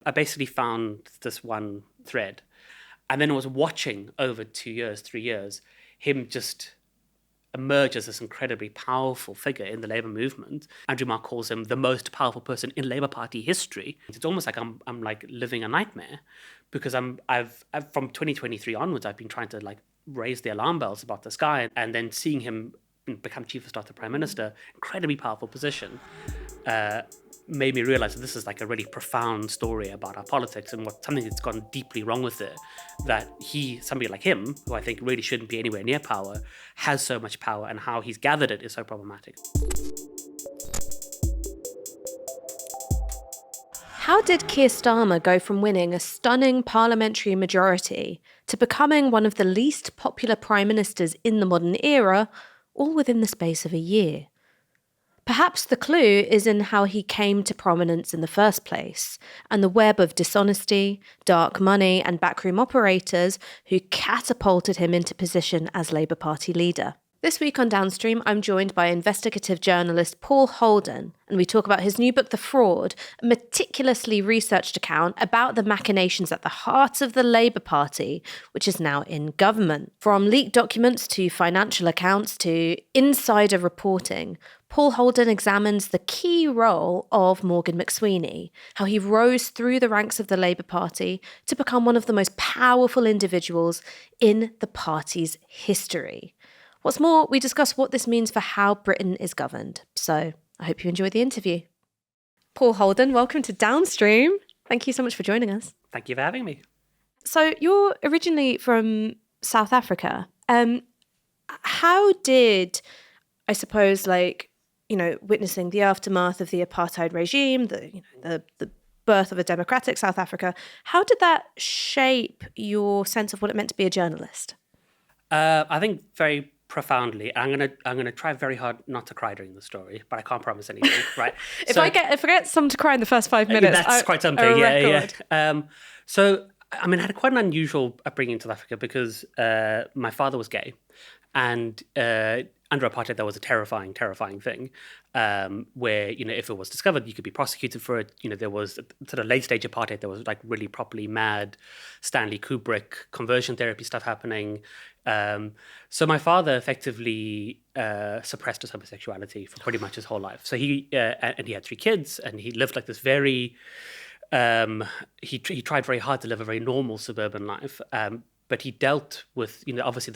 I basically found this one thread, and then I was watching over 2 years, 3 years, him just emerge as this incredibly powerful figure in the Labour movement. Andrew Mark calls him the most powerful person in Labour Party history. It's almost like I'm like living a nightmare, because I've from 2023 onwards, I've been trying to like raise the alarm bells about this guy, and then seeing him become Chief of Staff to Prime Minister, incredibly powerful position, made me realize that this is like a really profound story about our politics and something that's gone deeply wrong with it. That somebody like him, who I think really shouldn't be anywhere near power, has so much power, and how he's gathered it is so problematic. How did Keir Starmer go from winning a stunning parliamentary majority to becoming one of the least popular prime ministers in the modern era, all within the space of a year? Perhaps the clue is in how he came to prominence in the first place, and the web of dishonesty, dark money, and backroom operators who catapulted him into position as Labour Party leader. This week on Downstream, I'm joined by investigative journalist Paul Holden, and we talk about his new book, The Fraud, a meticulously researched account about the machinations at the heart of the Labour Party, which is now in government. From leaked documents to financial accounts to insider reporting, Paul Holden examines the key role of Morgan McSweeney, how he rose through the ranks of the Labour Party to become one of the most powerful individuals in the party's history. What's more, we discuss what this means for how Britain is governed. So I hope you enjoy the interview. Paul Holden, welcome to Downstream. Thank you so much for joining us. Thank you for having me. So you're originally from South Africa. How did, I suppose, witnessing the aftermath of the apartheid regime, the birth of a democratic South Africa, how did that shape your sense of what it meant to be a journalist? I think very profoundly. I'm gonna try very hard not to cry during the story, but I can't promise anything. Right? If I get someone to cry in the first 5 minutes, that's quite something. Yeah. So I mean, I had quite an unusual upbringing in South Africa because my father was gay, and under apartheid, that was a terrifying thing, where, if it was discovered, you could be prosecuted for it. There was sort of late stage apartheid. There was like really properly mad Stanley Kubrick conversion therapy stuff happening. So my father effectively suppressed his homosexuality for pretty much his whole life. So he had 3 kids, and he lived like this very, he tried very hard to live a very normal suburban life. But he dealt with, obviously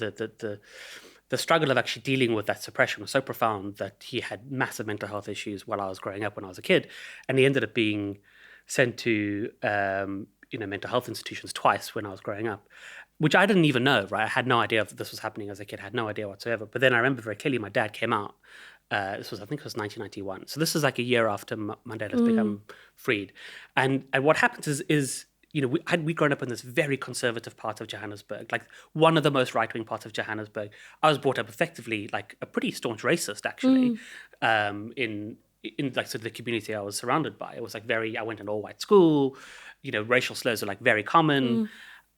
the struggle of actually dealing with that suppression was so profound that he had massive mental health issues while I was growing up when I was a kid. And he ended up being sent to, mental health institutions twice when I was growing up, which I didn't even know, right? I had no idea that this was happening as a kid. I had no idea whatsoever. But then I remember very clearly my dad came out. I think it was 1991. So this is like a year after Mandela's become freed. And what happens is we grown up in this very conservative part of Johannesburg, like one of the most right-wing parts of Johannesburg. I was brought up effectively like a pretty staunch racist, actually, in like sort of the community I was surrounded by. It was like I went to an all-white school, racial slurs are like very common.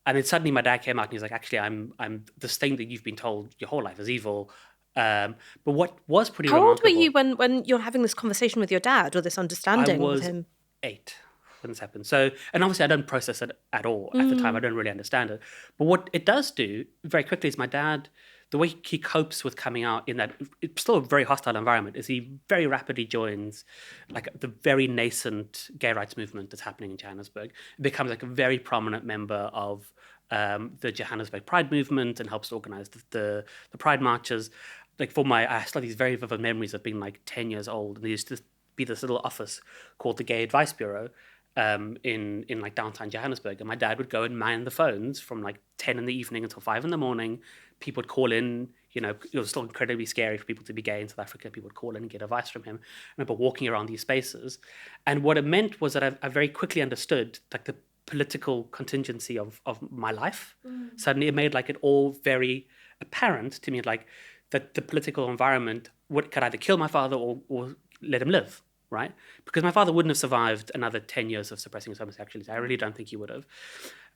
And then suddenly my dad came out and he's like, actually, I'm this thing that you've been told your whole life is evil. But what was pretty remarkable... How old were you when you're having this conversation with your dad, or this understanding with him? I was 8 when this happened. So, and obviously I don't process it at all at the time. I don't really understand it. But what it does do very quickly is my dad, the way he copes with coming out in that, it's still a very hostile environment, is he very rapidly joins like the very nascent gay rights movement that's happening in Johannesburg. It becomes like a very prominent member of the Johannesburg Pride movement and helps to organize the Pride marches. Like I still have these very vivid memories of being like 10 years old, and there used to be this little office called the Gay Advice Bureau in like downtown Johannesburg, and my dad would go and man the phones from like 10 in the evening until 5 in the morning. People would call in, it was still incredibly scary for people to be gay in South Africa. People would call in and get advice from him. I remember walking around these spaces, and what it meant was that I very quickly understood like the political contingency of my life. Suddenly it made like it all very apparent to me, like that the political environment could either kill my father or let him live. Right? Because my father wouldn't have survived another 10 years of suppressing his homosexuality. I really don't think he would have.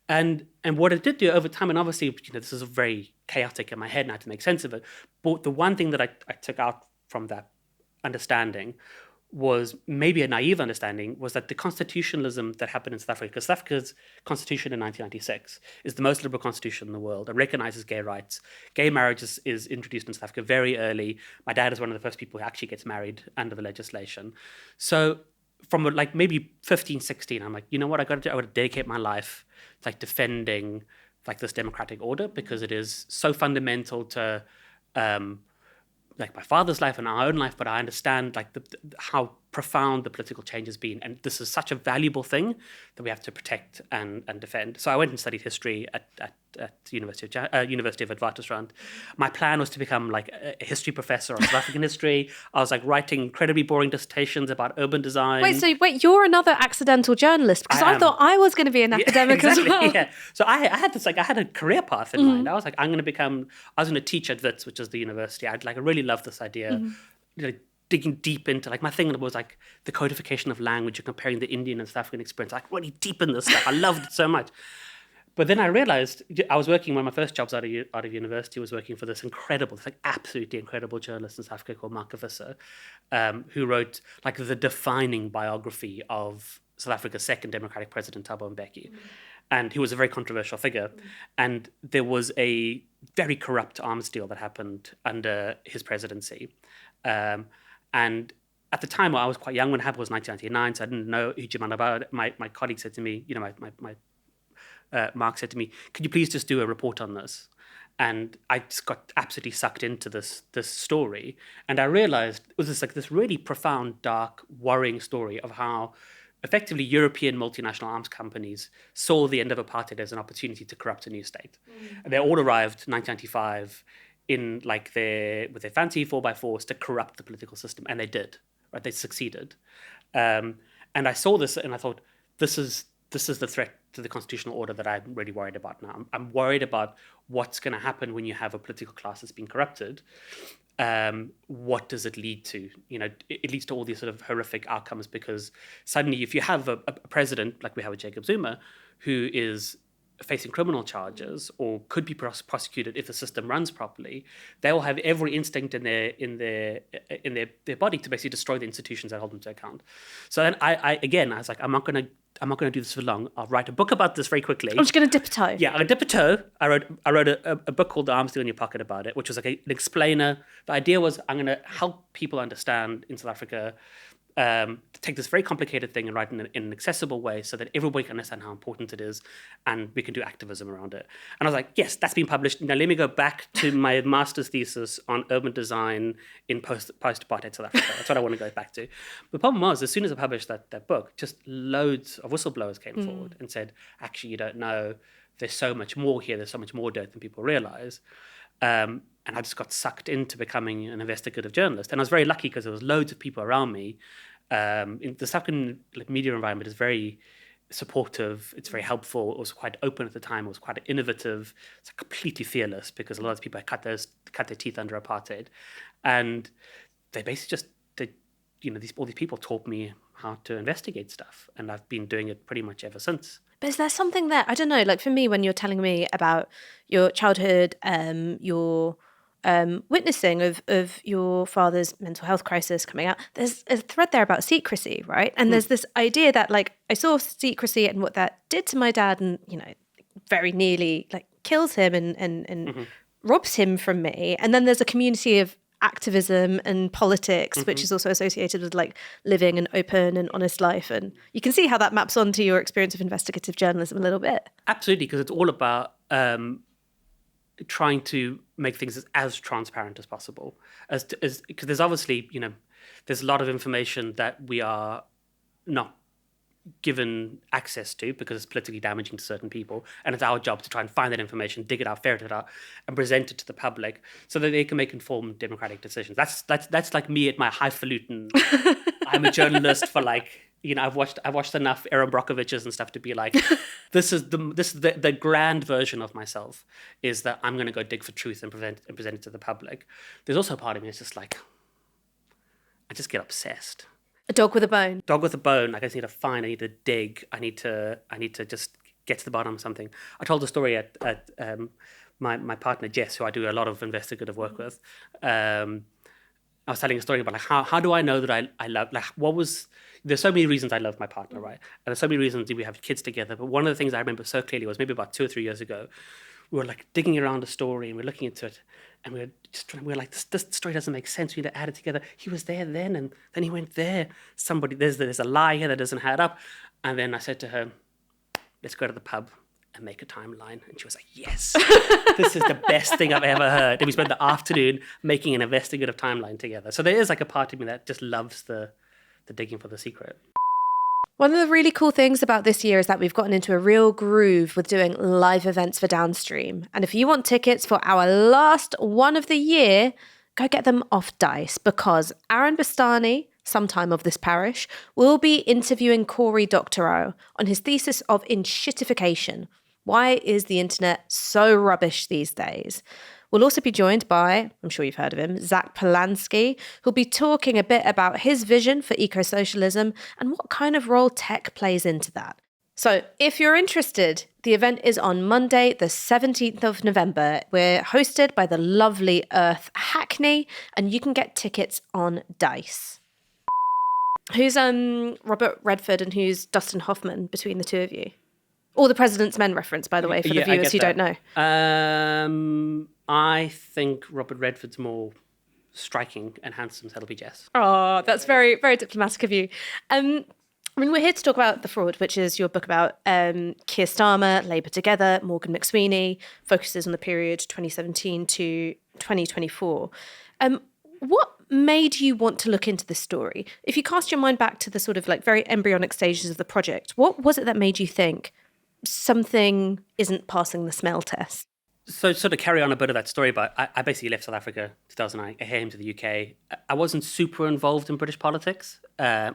And what it did do over time, and obviously, this is very chaotic in my head now to make sense of it, but the one thing that I took out from that understanding was maybe a naive understanding, was that the constitutionalism that happened in South Africa, because South Africa's constitution in 1996 is the most liberal constitution in the world and recognizes gay rights. Gay marriage is introduced in South Africa very early. My dad is one of the first people who actually gets married under the legislation. So from like maybe 15, 16, I'm like, you know what, I got to dedicate my life to like defending like this democratic order, because it is so fundamental to like my father's life and our own life, but I understand like how profound the political change has been, and this is such a valuable thing that we have to protect and defend. So I went and studied history at University of Witwatersrand. My plan was to become like a history professor of South African history. I was like writing incredibly boring dissertations about urban design. Wait, you're another accidental journalist, because I thought I was going to be an academic as well. Yeah. So I had this, like, I had a career path in mind. I was like, I was going to teach at Wits, which is the university. I really loved this idea. You know, digging deep into, like, my thing was like the codification of language and comparing the Indian and South African experience, like really deep in this stuff. I loved it so much. But then I realized I was working, one of my first jobs out of university was working for this absolutely incredible journalist in South Africa called Mark Visser, who wrote like the defining biography of South Africa's second democratic president, Thabo Mbeki. And he was a very controversial figure. And there was a very corrupt arms deal that happened under his presidency. And at the time, I was quite young when it happened, was 1999, so I didn't know a huge amount about it. My colleague said to me, Mark said to me, could you please just do a report on this? And I just got absolutely sucked into this story. And I realized it was this really profound, dark, worrying story of how effectively European multinational arms companies saw the end of apartheid as an opportunity to corrupt a new state. And they all arrived in 1995 in like with their fancy 4x4s to corrupt the political system. And they did, right? They succeeded. And I saw this and I thought, this is the threat to the constitutional order that I'm really worried about now. I'm worried about what's going to happen when you have a political class that's been corrupted. What does it lead to? You know, it leads to all these sort of horrific outcomes, because suddenly if you have a president like we have with Jacob Zuma, who is facing criminal charges or could be prosecuted if the system runs properly, they will have every instinct in their body to basically destroy the institutions that hold them to account. So then I was like, I'm not going to do this for long. I'll write a book about this very quickly. I'm just going to dip a toe. Yeah, I'm going to dip a toe. I wrote a book called The Arms Deal in Your Pocket about it, which was like an explainer. The idea was I'm going to help people understand in South Africa, to take this very complicated thing and write in an accessible way so that everybody can understand how important it is, and we can do activism around it. And I was like, yes, that's been published. Now let me go back to my master's thesis on urban design in post-apartheid South Africa. That's what I want to go back to. The problem was, as soon as I published that book, just loads of whistleblowers came forward and said, actually, you don't know, there's so much more here, there's so much more dirt than people realize. And I just got sucked into becoming an investigative journalist. And I was very lucky because there was loads of people around me. In the South African media environment is very supportive. It's very helpful. It was quite open at the time. It was quite innovative. It's completely fearless, because a lot of people had cut their teeth under apartheid. And they basically all these people taught me how to investigate stuff. And I've been doing it pretty much ever since. But is there something there? I don't know, like for me, when you're telling me about your childhood, your witnessing of your father's mental health crisis coming out, there's a thread there about secrecy, right? And there's this idea that, like, I saw secrecy and what that did to my dad, and, you know, very nearly like kills him and robs him from me. And then there's a community of activism and politics, which is also associated with like living an open and honest life. And you can see how that maps onto your experience of investigative journalism a little bit. Absolutely, because it's all about trying to make things as transparent as possible. Because there's obviously, you know, there's a lot of information that we are not given access to because it's politically damaging to certain people, and it's our job to try and find that information, dig it out, ferret it out, and present it to the public so that they can make informed democratic decisions. That's like me at my highfalutin. I'm a journalist for, like, you know, I've watched enough Aaron Brockoviches and stuff to be like, this is the grand version of myself, is that I'm going to go dig for truth and present it to the public. There's also a part of me that's just like, I just get obsessed. A dog with a bone. Dog with a bone. Like, I just need to find, I need to dig, I need to just get to the bottom of something. I told a story at my partner Jess, who I do a lot of investigative work with. I I was telling a story about like how do I know that I love, like what was, there's so many reasons I love my partner, right? And there's so many reasons we have kids together. But one of the things I remember so clearly was maybe about 2 or 3 years ago, we were like digging around the story and we're looking into it, and we were like, this story doesn't make sense. We need to add it together. He was there then, and then he went there. There's a lie here that doesn't add up. And then I said to her, let's go to the pub and make a timeline. And she was like, yes, this is the best thing I've ever heard. And we spent the afternoon making an investigative timeline together. So there is like a part of me that just loves the digging for the secret. One of the really cool things about this year is that we've gotten into a real groove with doing live events for Downstream. And if you want tickets for our last one of the year, go get them off Dice, because Aaron Bastani, sometime of this parish, will be interviewing Cory Doctorow on his thesis of Inshittification. Why is the internet so rubbish these days? We'll also be joined by, I'm sure you've heard of him, Zach Polanski, who'll be talking a bit about his vision for eco-socialism and what kind of role tech plays into that. So if you're interested, the event is on Monday, the 17th of November. We're hosted by the lovely Earth Hackney, and you can get tickets on Dice. Who's Robert Redford and who's Dustin Hoffman between the two of you? Or the President's Men reference, by the way, for the viewers who don't know. I think Robert Redford's more striking and handsome, so that'll be Jess. Oh, that's very, very diplomatic of you. We're here to talk about The Fraud, which is your book about Keir Starmer, Labour Together, Morgan McSweeney, focuses on the period 2017 to 2024. What made you want to look into this story? If you cast your mind back to the sort of like very embryonic stages of the project, what was it that made you think something isn't passing the smell test? So sort of carry on a bit of that story, but I basically left South Africa in 2009. I came to the UK. I wasn't super involved in British politics. I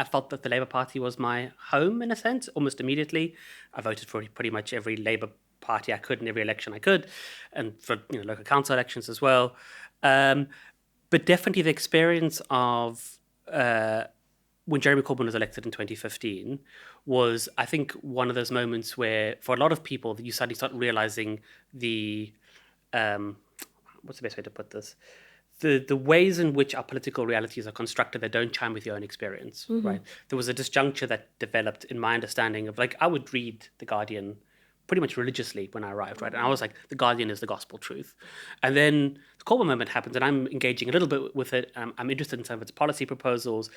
felt that the Labour Party was my home in a sense, almost immediately. I voted for pretty much every Labour Party I could in every election I could, and for local council elections as well. But definitely the experience of when Jeremy Corbyn was elected in 2015 was, I think, one of those moments where, for a lot of people, you suddenly start realizing the what's the best way to put this? The ways in which our political realities are constructed that don't chime with your own experience, right? There was a disjuncture that developed in my understanding of, like, I would read The Guardian pretty much religiously when I arrived, right? And I was like, The Guardian is the gospel truth. And then the Corbyn moment happens, and I'm engaging a little bit with it. I'm interested in some of its policy proposals.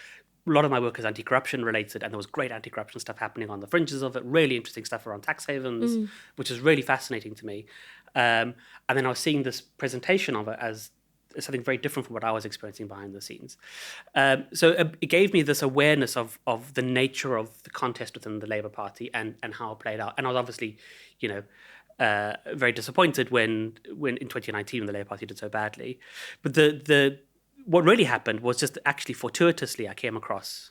A lot of my work is anti-corruption related, and there was great anti-corruption stuff happening on the fringes of it, really interesting stuff around tax havens, which is really fascinating to me. And then I was seeing this presentation of it as something very different from what I was experiencing behind the scenes. So it gave me this awareness of the nature of the contest within the Labour Party and how it played out. And I was obviously, very disappointed when in 2019 when the Labour Party did so badly. But what really happened was just actually fortuitously I was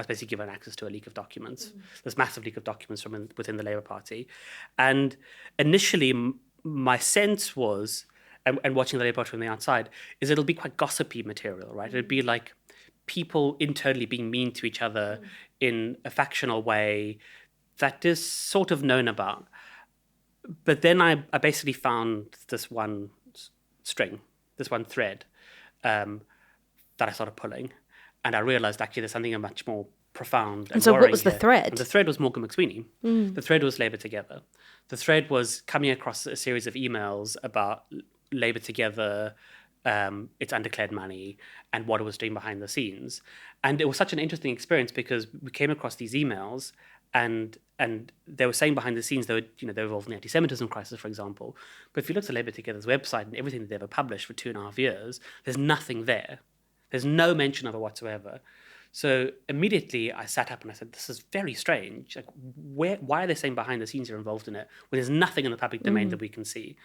basically given access to a leak of documents, this massive leak of documents from within the Labour Party. And initially my sense was, and watching the Labour Party from the outside, is it'll be quite gossipy material, right? It'd be like people internally being mean to each other in a factional way that is sort of known about. But then I basically found this one string, this one thread that I started pulling. And I realized actually there's something much more profound and so worrying what was the here. thread? And the thread was Morgan McSweeney. The thread was Labour Together. The thread was coming across a series of emails about Labour Together, its undeclared money, and what it was doing behind the scenes. And it was such an interesting experience because we came across these emails and they were saying behind the scenes they were involved in the antisemitism crisis, for example. But if you look at Labour Together's website and everything that they ever published for 2.5 years, there's nothing there. There's no mention of it whatsoever. So immediately I sat up and I said, this is very strange. Like, why are they saying behind the scenes you're involved in it when there's nothing in the public domain that we can see?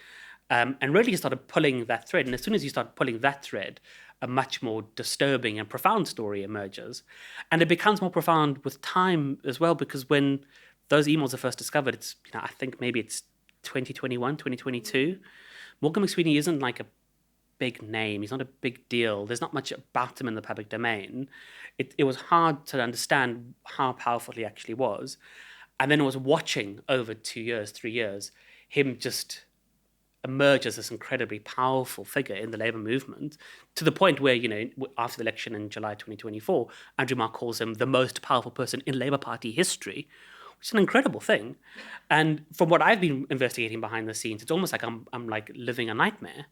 And really started pulling that thread. And as soon as you start pulling that thread, a much more disturbing and profound story emerges. And it becomes more profound with time as well, because when those emails are first discovered, it's, I think maybe it's 2021, 2022. Morgan McSweeney isn't like a big name. He's not a big deal. There's not much about him in the public domain. It was hard to understand how powerful he actually was. And then I was watching over 2 years, 3 years, him just emerge as this incredibly powerful figure in the Labour movement, to the point where, after the election in July 2024, Andrew Marr calls him the most powerful person in Labour Party history, which is an incredible thing. And from what I've been investigating behind the scenes, it's almost like I'm like living a nightmare,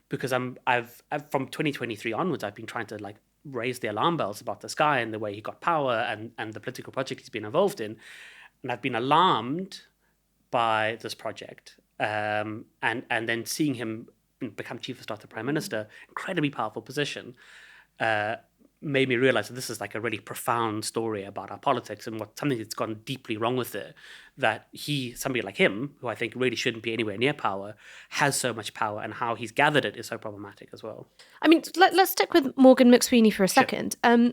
because I've from 2023 onwards, I've been trying to like raise the alarm bells about this guy and the way he got power and the political project he's been involved in. And I've been alarmed by this project. And then seeing him become Chief of Staff to Prime Minister, incredibly powerful position, made me realize that this is like a really profound story about our politics and something that's gone deeply wrong with it, that somebody like him, who I think really shouldn't be anywhere near power, has so much power, and how he's gathered it is so problematic as well. I mean, let's stick with Morgan McSweeney for a second. Sure.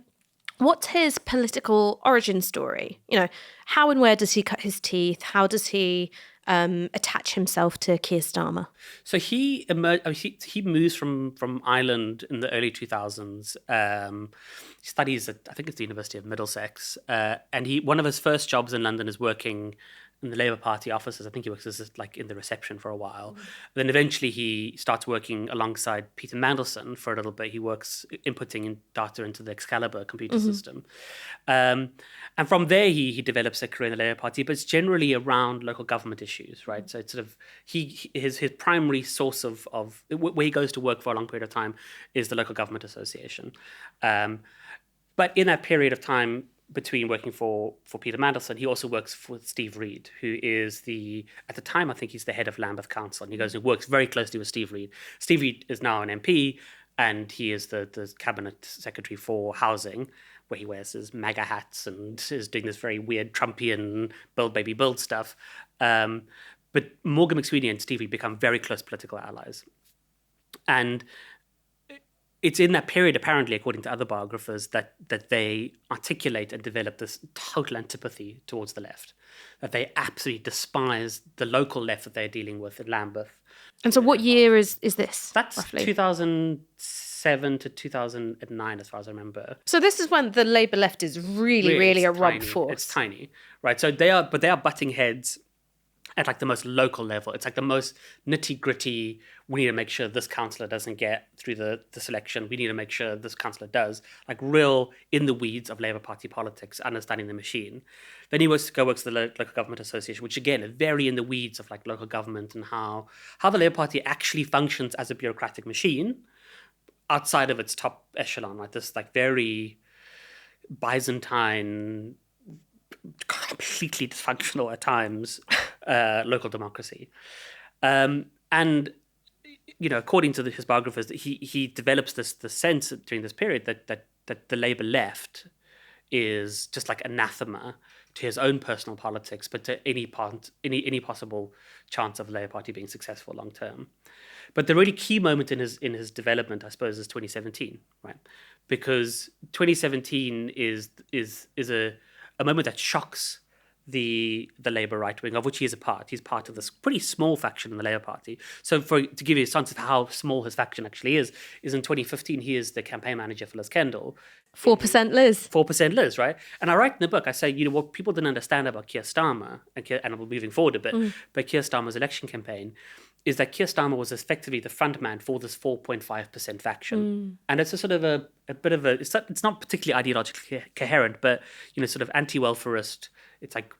What's his political origin story? How and where does he cut his teeth? How does he attach himself to Keir Starmer? So he moves from Ireland in the early 2000s. He studies at, I think it's the University of Middlesex, and one of his first jobs in London is working in the Labour Party offices. I think he works as like in the reception for a while. Then eventually he starts working alongside Peter Mandelson for a little bit. He works inputting data into the Excalibur computer system. And from there he develops a career in the Labour Party, but it's generally around local government issues, right? So it's sort of his primary source of where he goes to work for a long period of time is the local government association. But in that period of time, between working for Peter Mandelson, he also works for Steve Reid, who is at the time, I think he's the head of Lambeth Council, and he goes and works very closely with Steve Reid. Steve Reid is now an MP, and he is the cabinet secretary for housing, where he wears his MAGA hats and is doing this very weird Trumpian build baby build stuff. But Morgan McSweeney and Steve Reid become very close political allies. And it's in that period, apparently, according to other biographers, that they articulate and develop this total antipathy towards the left, that they absolutely despise the local left that they're dealing with in Lambeth. And so what year is this? That's roughly? 2007 to 2009, as far as I remember. So this is when the Labour left is really a rump force. It's tiny, right? So they are butting heads at like the most local level. It's like the most nitty-gritty, we need to make sure this councillor doesn't get through the selection. We need to make sure this councillor does. Like real in the weeds of Labour Party politics, understanding the machine. Then he works for the Local Government Association, which again is very in the weeds of like local government and how the Labour Party actually functions as a bureaucratic machine outside of its top echelon, right? This like very Byzantine, completely dysfunctional at times local democracy, and according to his biographers, he develops this sense during this period that the Labour left is just like anathema to his own personal politics, but to any possible chance of the Labour Party being successful long term. But the really key moment in his development, I suppose, is 2017, right? Because 2017 is a moment that shocks the Labour right wing, of which he is a part. He's part of this pretty small faction in the Labour Party. So to give you a sense of how small his faction actually is in 2015, he is the campaign manager for Liz Kendall. 4% Liz. 4% Liz, right? And I write in the book, I say, what people didn't understand about Keir Starmer, and we're moving forward a bit, but Keir Starmer's election campaign, is that Keir Starmer was effectively the front man for this 4.5% faction. And it's a sort of a bit of it's not particularly ideologically coherent, but, sort of anti-welfarist. It's like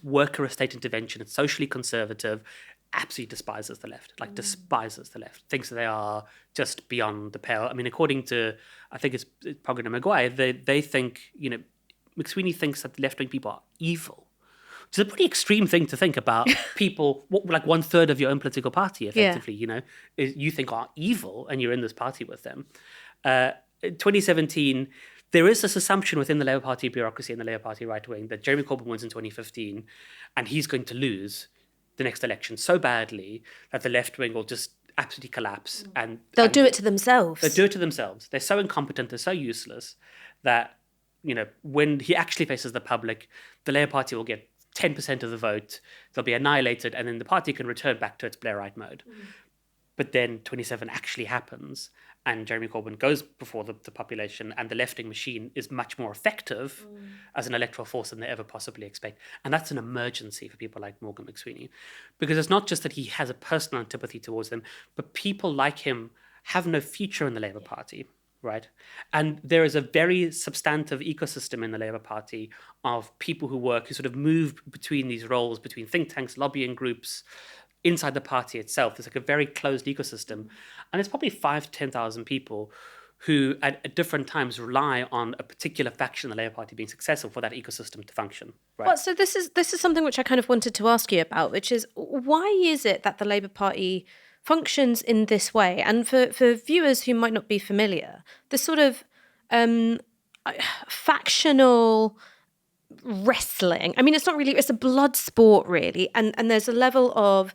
worker estate intervention. It's socially conservative, absolutely despises the left, despises the left, thinks that they are just beyond the pale. I mean, according to, I think it's Poggen and Maguire, they think, McSweeney thinks that left-wing people are evil. Which is a pretty extreme thing to think about people, like 1/3 of your own political party, effectively, you think are evil and you're in this party with them. 2017, there is this assumption within the Labour Party bureaucracy and the Labour Party right wing that Jeremy Corbyn wins in 2015 and he's going to lose the next election so badly that the left wing will just absolutely collapse. And they'll do it to themselves. They'll do it to themselves. They're so incompetent, they're so useless that, when he actually faces the public, the Labour Party will get 10% of the vote, they'll be annihilated, and then the party can return back to its Blairite mode. But then 27 actually happens, and Jeremy Corbyn goes before the population, and the left-wing machine is much more effective as an electoral force than they ever possibly expect. And that's an emergency for people like Morgan McSweeney, because it's not just that he has a personal antipathy towards them, but people like him have no future in the Labour Party, right? And there is a very substantive ecosystem in the Labour Party of people who sort of move between these roles, between think tanks, lobbying groups, inside the party itself. There's like a very closed ecosystem. And it's probably 5,000 to 10,000 people who at different times rely on a particular faction in the Labour Party being successful for that ecosystem to function. Right? Well, so this is something which I kind of wanted to ask you about, which is why is it that the Labour Party functions in this way? And for viewers who might not be familiar, this sort of factional wrestling. I mean, it's a blood sport, really. And there's a level of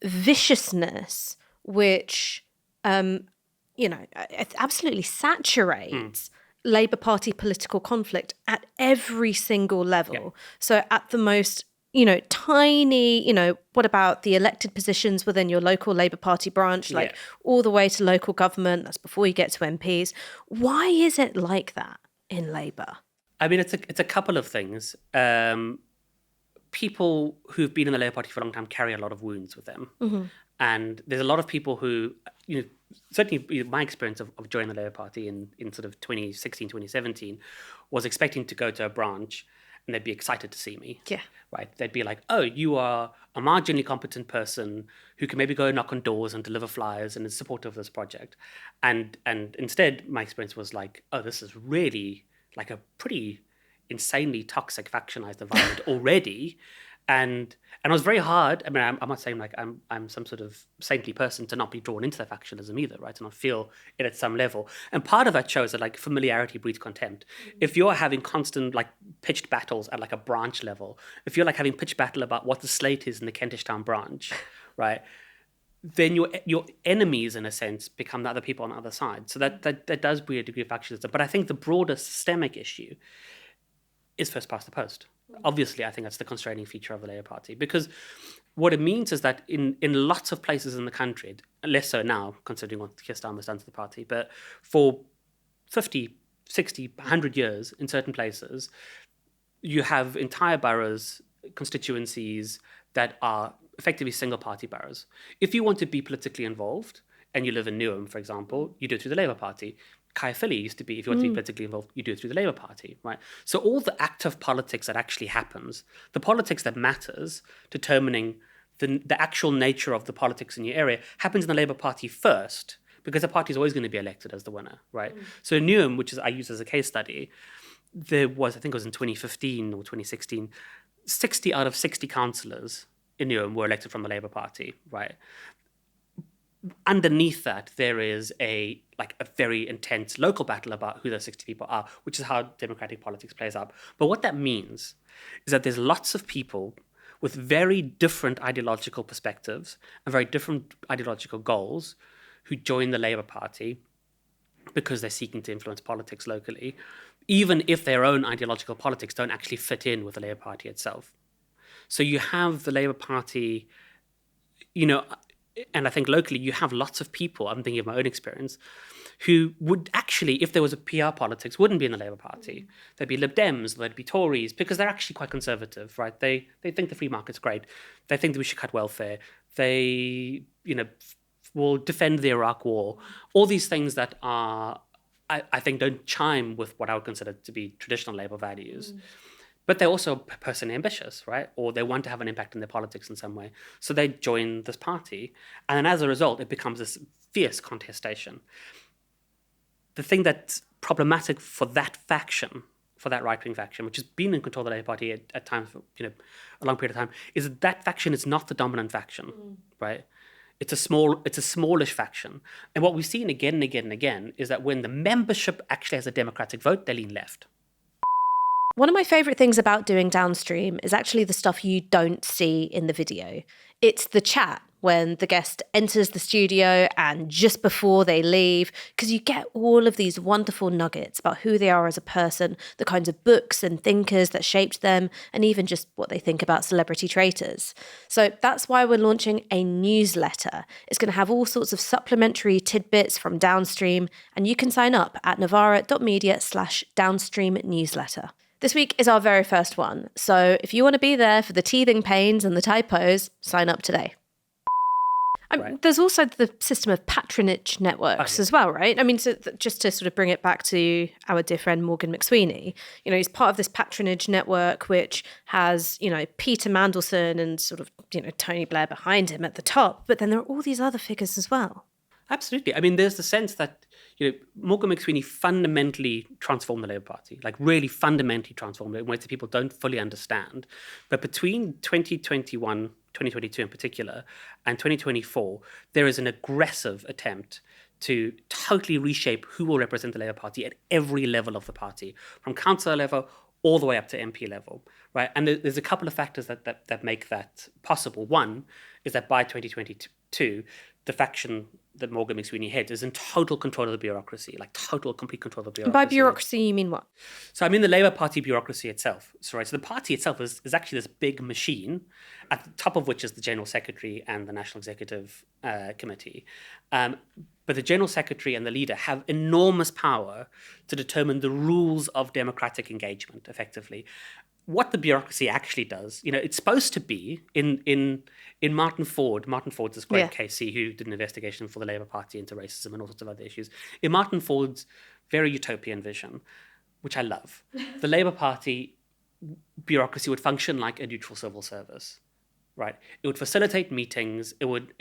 viciousness which, absolutely saturates Labour Party political conflict at every single level. Yeah. So at the most, tiny, what about the elected positions within your local Labour Party branch, all the way to local government, that's before you get to MPs. Why is it like that in Labour? I mean, it's a couple of things. People who've been in the Labour Party for a long time carry a lot of wounds with them. Mm-hmm. And there's a lot of people who, certainly my experience of joining the Labour Party in sort of 2016, 2017 was expecting to go to a branch and they'd be excited to see me. Yeah. Right. They'd be like, oh, you are a marginally competent person who can maybe go knock on doors and deliver flyers and is supportive of this project. And instead, my experience was like, oh, this is really like a pretty insanely toxic factionalized environment already. And it was very hard. I mean, I'm not saying like I'm some sort of saintly person to not be drawn into that factionalism either, right? To not feel it at some level. And part of that shows that like familiarity breeds contempt. Mm-hmm. If you're having constant like pitched battles at like a branch level, if you're like having pitched battle about what the slate is in the Kentish Town branch, right? Then your enemies, in a sense, become the other people on the other side. So that does breed a degree of factionalism. But I think the broader systemic issue is first past the post. Obviously, I think that's the constraining feature of the Labour Party, because what it means is that in lots of places in the country, less so now, considering what Keir Starmer has done to the party, but for 50, 60, 100 years in certain places, you have entire boroughs, constituencies that are effectively single-party boroughs. If you want to be politically involved, and you live in Newham, for example, you do it through the Labour Party. Caerphilly used to be, if you want to be politically involved, you do it through the Labour Party, right? So all the active politics that actually happens, the politics that matters, determining the actual nature of the politics in your area, happens in the Labour Party first, because the party is always going to be elected as the winner, right? So in Newham, which is I use as a case study, there was, I think it was in 2015 or 2016, 60 out of 60 councillors in Newham were elected from the Labour Party, right? Underneath that, there is a very intense local battle about who those 60 people are, which is how democratic politics plays out. But what that means is that there's lots of people with very different ideological perspectives and very different ideological goals who join the Labour Party because they're seeking to influence politics locally, even if their own ideological politics don't actually fit in with the Labour Party itself. So you have the Labour Party, and I think locally you have lots of people, I'm thinking of my own experience, who would actually, if there was a PR politics, wouldn't be in the Labour Party. They'd be Lib Dems, they'd be Tories, because they're actually quite conservative, right? They think the free market's great. They think that we should cut welfare. They, will defend the Iraq war. All these things that are, I think, don't chime with what I would consider to be traditional Labour values. But they're also personally ambitious, right? Or they want to have an impact in their politics in some way. So they join this party. And then as a result, it becomes this fierce contestation. The thing that's problematic for that faction, for that right-wing faction, which has been in control of the Labour Party at times for a long period of time, is that faction is not the dominant faction, right? It's a smallish faction. And what we've seen again and again and again is that when the membership actually has a democratic vote, they lean left. One of my favourite things about doing Downstream is actually the stuff you don't see in the video. It's the chat when the guest enters the studio and just before they leave, because you get all of these wonderful nuggets about who they are as a person, the kinds of books and thinkers that shaped them, and even just what they think about celebrity traitors. So that's why we're launching a newsletter. It's going to have all sorts of supplementary tidbits from Downstream, and you can sign up at novara.media/Downstream newsletter. This week is our very first one, so if you want to be there for the teething pains and the typos, sign up today. Right. There's also the system of patronage networks as well, right? I mean, so just to sort of bring it back to our dear friend Morgan McSweeney, he's part of this patronage network which has, Peter Mandelson and sort of, Tony Blair behind him at the top, but then there are all these other figures as well. Absolutely. I mean, there's the sense that, Morgan McSweeney fundamentally transformed the Labour Party, like really fundamentally transformed it in ways that people don't fully understand. But between 2021, 2022 in particular, and 2024, there is an aggressive attempt to totally reshape who will represent the Labour Party at every level of the party, from councillor level all the way up to MP level, right? And there's a couple of factors that make that possible. One is that by 2022, the faction that Morgan McSweeney heads is in total control of the bureaucracy, like total, complete control of the bureaucracy. By bureaucracy, you mean what? So I mean the Labour Party bureaucracy itself. So the party itself is actually this big machine, at the top of which is the General Secretary and the National Executive Committee. But the General Secretary and the leader have enormous power to determine the rules of democratic engagement, effectively. What the bureaucracy actually does, it's supposed to be in Martin Ford's this great KC who did an investigation for the Labour Party into racism and all sorts of other issues. In Martin Ford's very utopian vision, which I love, the Labour Party bureaucracy would function like a neutral civil service, right? It would facilitate meetings. It would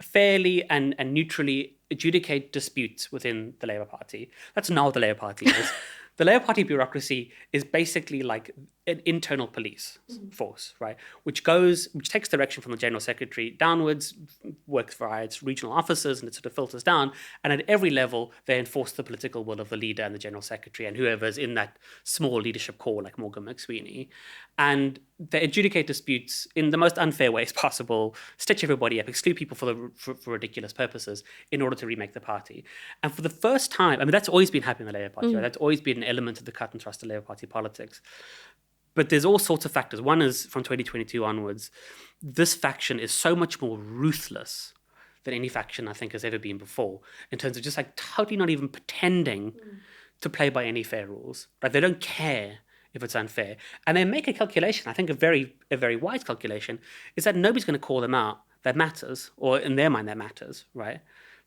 fairly and neutrally adjudicate disputes within the Labour Party. That's not what the Labour Party is. The Labour Party bureaucracy is basically like an internal police force, right? Which takes direction from the General Secretary downwards, works via its regional offices, and it sort of filters down. And at every level, they enforce the political will of the leader and the General Secretary and whoever's in that small leadership core, like Morgan McSweeney. And they adjudicate disputes in the most unfair ways possible, stitch everybody up, exclude people for ridiculous purposes in order to remake the party. And for the first time, I mean, that's always been happening in the Labour Party, right? That's always been an element of the cut and thrust of Labour Party politics. But there's all sorts of factors. One is from 2022 onwards, this faction is so much more ruthless than any faction I think has ever been before, in terms of just like totally not even pretending to play by any fair rules. Right? They don't care if it's unfair. And they make a calculation, I think a very wise calculation, is that nobody's going to call them out that matters, or in their mind that matters, right?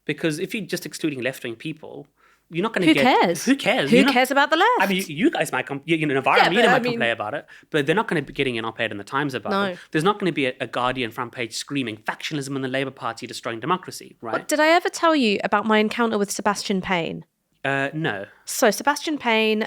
Because if you're just excluding left-wing people, you're not going to Who cares? Who cares? Who cares about the left? I mean, you guys might Novara Media might complain about it, but they're not going to be getting an op-ed in the Times about it. There's not going to be a Guardian front page screaming factionalism in the Labour Party destroying democracy, right? What, did I ever tell you about my encounter with Sebastian Payne? No. So Sebastian Payne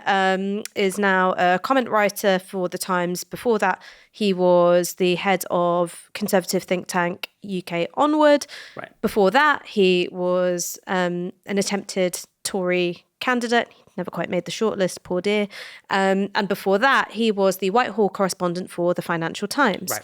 is now a comment writer for The Times. Before that, he was the head of conservative think tank UK Onward. Right. Before that, he was an attempted Tory candidate. He never quite made the shortlist, poor dear. And before that, he was the Whitehall correspondent for the Financial Times. Right.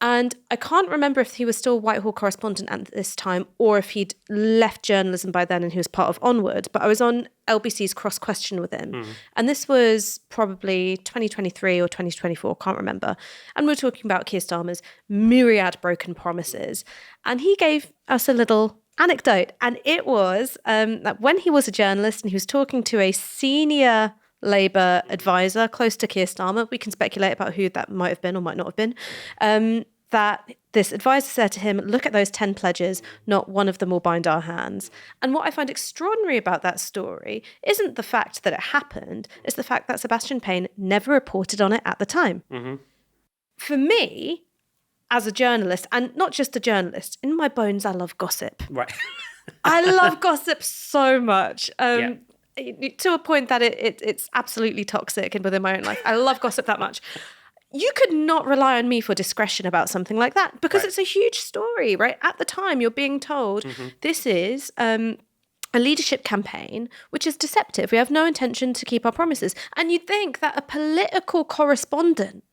And I can't remember if he was still Whitehall correspondent at this time or if he'd left journalism by then and he was part of Onward. But I was on LBC's Cross Question with him. And this was probably 2023 or 2024, can't remember. And we were talking about Keir Starmer's myriad broken promises. And he gave us a little anecdote. And it was that when he was a journalist and he was talking to a senior Labour advisor close to Keir Starmer, we can speculate about who that might have been or might not have been, that this advisor said to him, look at those 10 pledges, not one of them will bind our hands. And what I find extraordinary about that story isn't the fact that it happened, it's the fact that Sebastian Payne never reported on it at the time. For me, as a journalist, and not just a journalist, in my bones, I love gossip. Right. I love gossip so much. To a point that it's absolutely toxic and within my own life. I love gossip that much. You could not rely on me for discretion about something like that because it's a huge story, right? At the time, you're being told this is a leadership campaign which is deceptive. We have no intention to keep our promises. And you'd think that a political correspondent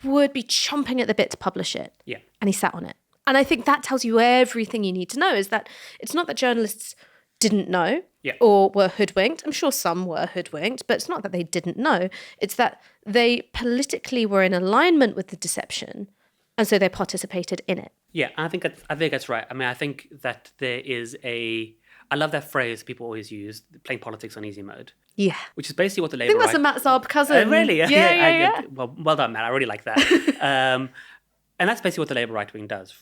would be chomping at the bit to publish it. Yeah. And he sat on it. And I think that tells you everything you need to know, is that it's not that journalists didn't know or were hoodwinked. I'm sure some were hoodwinked, but it's not that they didn't know. It's that they politically were in alignment with the deception, and so they participated in it. Yeah, I think that's right. I mean, I think that there is I love that phrase people always use, playing politics on easy mode. Yeah. Which is basically what the Labour... I think that's a Matt Zarb cousin. Really? Yeah. Well done, Matt. I really like that. And that's basically what the Labour right wing does.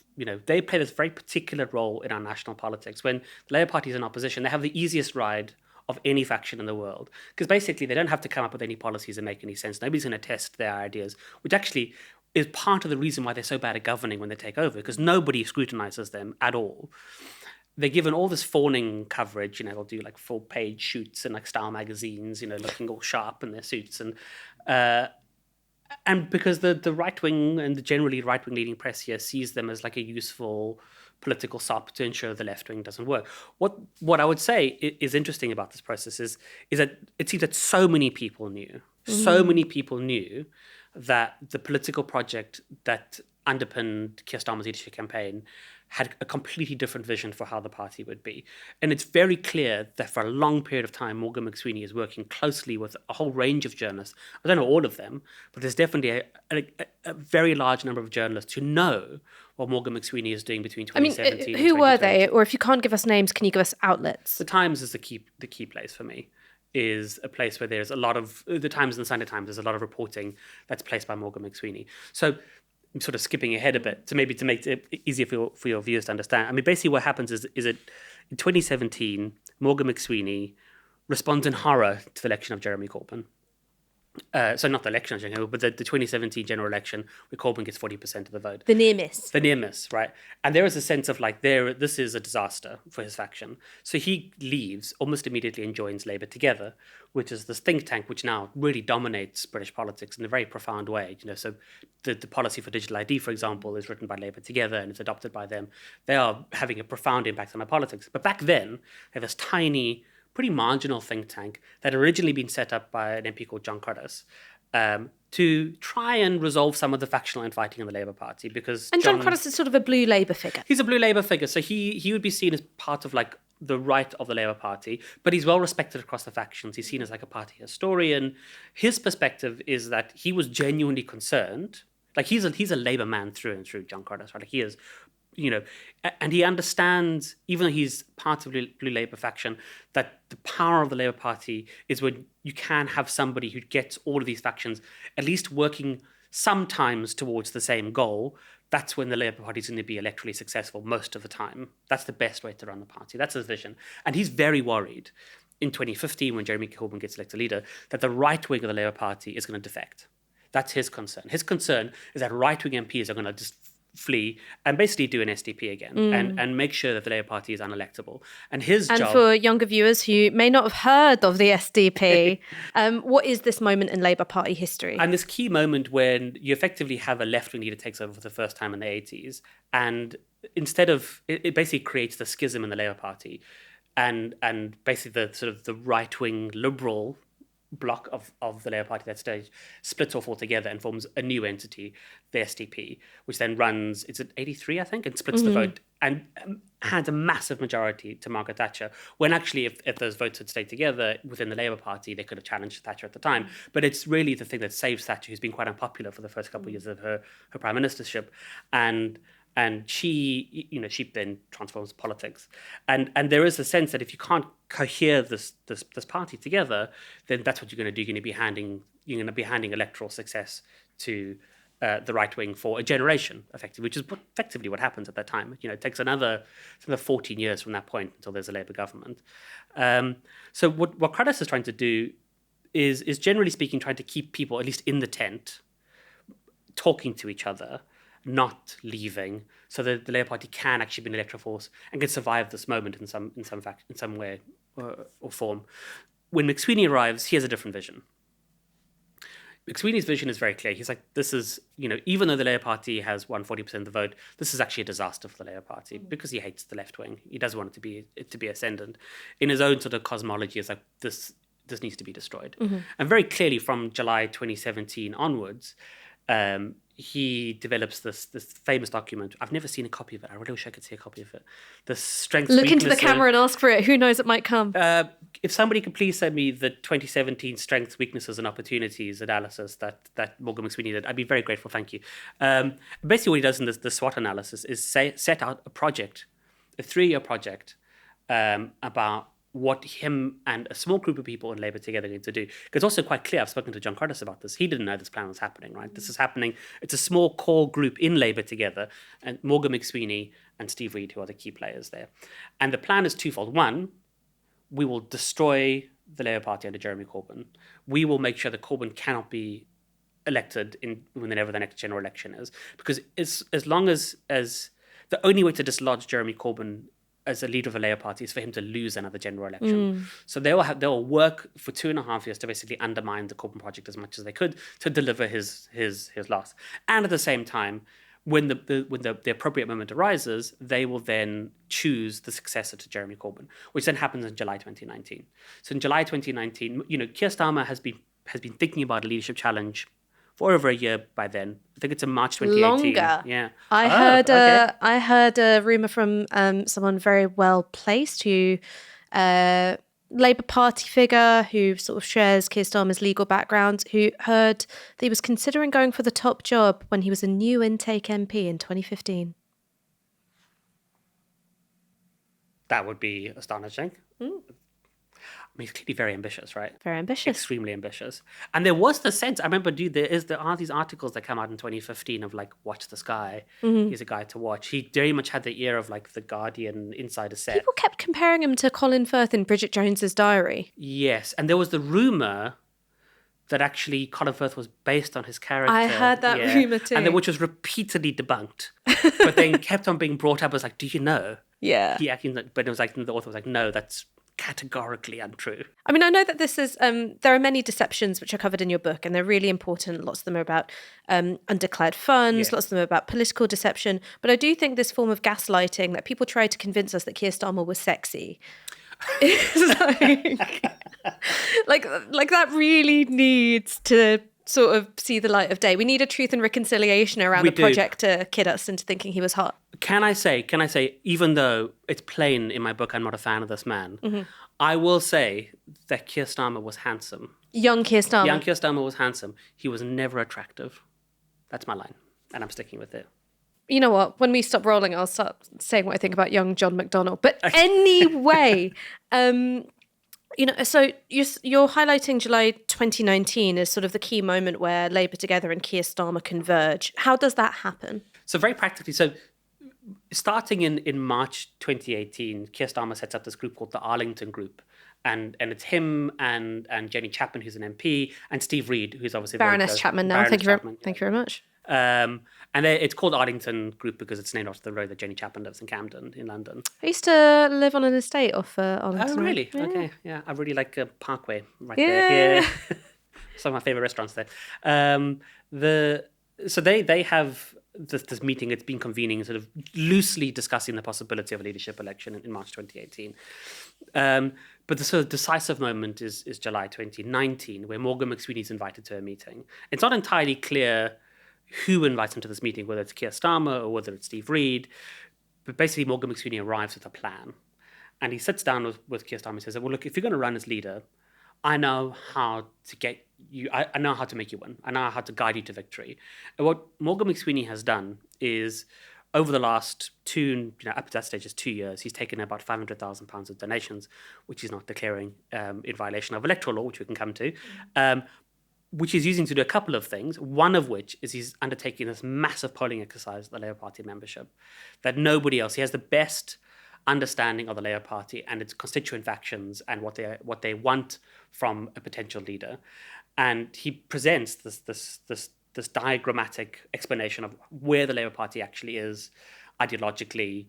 They play this very particular role in our national politics. When the Labour Party is in opposition, they have the easiest ride of any faction in the world. Because basically, they don't have to come up with any policies that make any sense. Nobody's going to test their ideas, which actually is part of the reason why they're so bad at governing when they take over, because nobody scrutinizes them at all. They're given all this fawning coverage. They'll do like full-page shoots in like style magazines, looking all sharp in their suits. And because the right-wing and the generally right-wing leading press here sees them as like a useful political sop to ensure the left-wing doesn't work. What I would say is interesting about this process is that it seems that so many people knew that the political project that underpinned Keir Starmer's leadership campaign had a completely different vision for how the party would be. And it's very clear that for a long period of time, Morgan McSweeney is working closely with a whole range of journalists. I don't know all of them, but there's definitely a very large number of journalists who know what Morgan McSweeney is doing between 2017 and 2020. Who were they? Or if you can't give us names, can you give us outlets? The Times is the key place for me. Is a place where there's a lot of... The Times and the Sunday Times, there's a lot of reporting that's placed by Morgan McSweeney. So I'm sort of skipping ahead a bit to make it easier for your viewers to understand. I mean, basically what happens is that in 2017, Morgan McSweeney responds in horror to the election of Jeremy Corbyn. So not the election of Jeremy Corbyn, but the 2017 general election where Corbyn gets 40% of the vote. The near miss. The near miss, right? And there is a sense of like, this is a disaster for his faction. So he leaves almost immediately and joins Labour Together, which is this think tank which now really dominates British politics in a very profound way. So the policy for digital ID, for example, is written by Labour Together and it's adopted by them. They are having a profound impact on our politics. But back then, they have this tiny, pretty marginal think tank that had originally been set up by an MP called John Curtis to try and resolve some of the factional infighting in the Labour Party. And John Curtis is sort of a blue Labour figure. He's a blue Labour figure, so he would be seen as part of like the right of the Labour Party, but he's well respected across the factions. He's seen as like a party historian. His perspective is that he was genuinely concerned. Like he's a Labour man through and through, John Curtis, right? Like he is... and he understands, even though he's part of the Blue Labour faction, that the power of the Labour Party is when you can have somebody who gets all of these factions at least working sometimes towards the same goal. That's when the Labour Party is going to be electorally successful most of the time. That's the best way to run the party. That's his vision. And he's very worried in 2015, when Jeremy Corbyn gets elected leader, that the right wing of the Labour Party is going to defect. That's his concern. His concern is that right-wing MPs are going to just flee and basically do an SDP again and make sure that the Labour Party is unelectable. And job... for younger viewers who may not have heard of the SDP, what is this moment in Labour Party history? And this key moment when you effectively have a left-wing leader takes over for the first time in the 80s, and instead of... It basically creates the schism in the Labour Party, and basically the sort of the right-wing liberal block of the Labour Party at that stage splits off altogether and forms a new entity, the SDP, which then runs, it's at 83, I think, and splits the vote and hands a massive majority to Margaret Thatcher, when actually if those votes had stayed together within the Labour Party, they could have challenged Thatcher at the time. But it's really the thing that saves Thatcher, who's been quite unpopular for the first couple of years of her prime ministership. And she then transforms politics. And there is a sense that if you can't cohere this party together, then that's what you're going to do. You're going to be handing electoral success to the right wing for a generation, effectively, which is effectively what happens at that time. It takes another 14 years from that point until there's a Labour government. So what Curtis is trying to do is generally speaking, trying to keep people at least in the tent, talking to each other, not leaving, so that the Labour Party can actually be an electoral force and can survive this moment in some way or form. When McSweeney arrives, he has a different vision. McSweeney's vision is very clear. He's like, this is, even though the Labour Party has won 40% of the vote, this is actually a disaster for the Labour Party because he hates the left wing. He doesn't want it to be ascendant. In his own sort of cosmology, it's like this needs to be destroyed. And very clearly from July 2017 onwards, he develops this famous document. I've never seen a copy of it. I really wish I could see a copy of it. The strengths, Look into the camera and ask for it. Who knows, it might come. If somebody could please send me the 2017 strengths, weaknesses, and opportunities analysis that Morgan McSweeney did, I'd be very grateful. Thank you. Basically, what he does in the SWOT analysis is set out a project, a 3-year project, about what him and a small group of people in Labour together need to do. Because it's also quite clear, I've spoken to John Curtis about this, he didn't know this plan was happening, right? This is happening, it's a small core group in Labour together, and Morgan McSweeney and Steve Reid, who are the key players there. And the plan is twofold. One, we will destroy the Labour Party under Jeremy Corbyn. We will make sure that Corbyn cannot be elected whenever the next general election is. Because as long as the only way to dislodge Jeremy Corbyn as a leader of the Labour Party is for him to lose another general election. So they will work for 2.5 years to basically undermine the Corbyn project as much as they could to deliver his loss. And at the same time, when the appropriate moment arises, they will then choose the successor to Jeremy Corbyn, which then happens in July 2019. So in July 2019, Keir Starmer has been thinking about a leadership challenge for over a year by then. I think it's in March 2018. Longer. Yeah. I heard a rumour from someone very well placed who Labour Party figure who sort of shares Keir Starmer's legal background, who heard that he was considering going for the top job when he was a new intake MP in 2015. That would be astonishing. I mean, he's clearly very ambitious, right? Very ambitious. Extremely ambitious. And there was the sense, I remember, there are these articles that come out in 2015 of like, watch this guy. He's a guy to watch. He very much had the ear of like the Guardian insider set. People kept comparing him to Colin Firth in Bridget Jones's Diary. Yes. And there was the rumour that actually Colin Firth was based on his character. I heard that rumour too. And then, which was repeatedly debunked. But then kept on being brought up as like, do you know? Yeah. But it was like, the author was like, no, that's categorically untrue. I mean, I know that this is, there are many deceptions which are covered in your book, and they're really important. Lots of them are about undeclared funds, lots of them are about political deception. But I do think this form of gaslighting that people try to convince us that Keir Starmer was sexy is like that really needs to sort of see the light of day. We need a truth and reconciliation around the project to kid us into thinking he was hot. Can I say, even though it's plain in my book I'm not a fan of this man, I will say that Keir Starmer was handsome. Young Keir Starmer. Young Keir Starmer was handsome. He was never attractive. That's my line, and I'm sticking with it. You know what? When we stop rolling, I'll start saying what I think about young John McDonnell. But anyway, so you're highlighting July 2019 as sort of the key moment where Labour Together and Keir Starmer converge. How does that happen? So very practically, starting in March 2018, Keir Starmer sets up this group called the Arlington Group. And it's him and Jenny Chapman, who's an MP, and Steve Reid, who's obviously Baroness Chapman now. Thank you very much. And it's called Arlington Group because it's named after the road that Jenny Chapman lives in Camden, in London. I used to live on an estate off Arlington. Oh, really? Yeah. Okay, yeah. I really like Parkway there. Yeah. Some of my favourite restaurants there. So they have this meeting. It's been convening, sort of loosely discussing the possibility of a leadership election in March 2018. But the sort of decisive moment is July 2019, where Morgan McSweeney is invited to a meeting. It's not entirely clear who invites him to this meeting, whether it's Keir Starmer or whether it's Steve Reid. But basically, Morgan McSweeney arrives with a plan. And he sits down with Keir Starmer and says, well, look, if you're going to run as leader, I know how to get you, I know how to make you win. I know how to guide you to victory. And what Morgan McSweeney has done is, over the last up to that stage is 2 years, he's taken about £500,000 of donations, which he's not declaring in violation of electoral law, which we can come to, which he's using to do a couple of things, one of which is he's undertaking this massive polling exercise of the Labour Party membership that nobody else, he has the best understanding of the Labour Party and its constituent factions and what they want from a potential leader. And he presents this diagrammatic explanation of where the Labour Party actually is ideologically,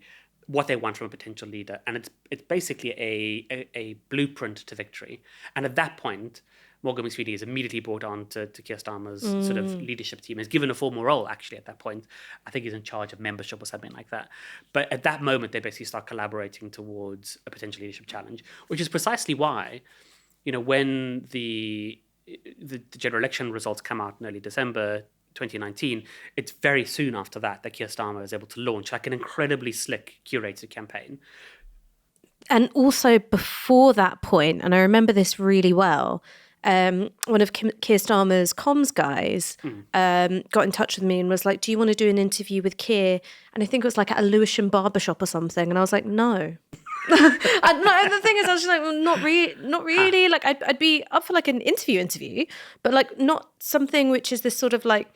what they want from a potential leader. And it's basically a blueprint to victory. And at that point, Morgan McSweeney is immediately brought on to Keir Starmer's sort of leadership team. He's given a formal role, actually, at that point. I think he's in charge of membership or something like that. But at that moment, they basically start collaborating towards a potential leadership challenge, which is precisely why, when the general election results come out in early December, 2019, it's very soon after that Keir Starmer is able to launch like an incredibly slick, curated campaign. And also before that point, and I remember this really well, one of Keir Starmer's comms guys got in touch with me and was like, do you want to do an interview with Keir? And I think it was like at a Lewisham barbershop or something. And I was like, no. And the thing is, I was just like, well, not really. Like, I'd be up for like an interview, but like not something which is this sort of like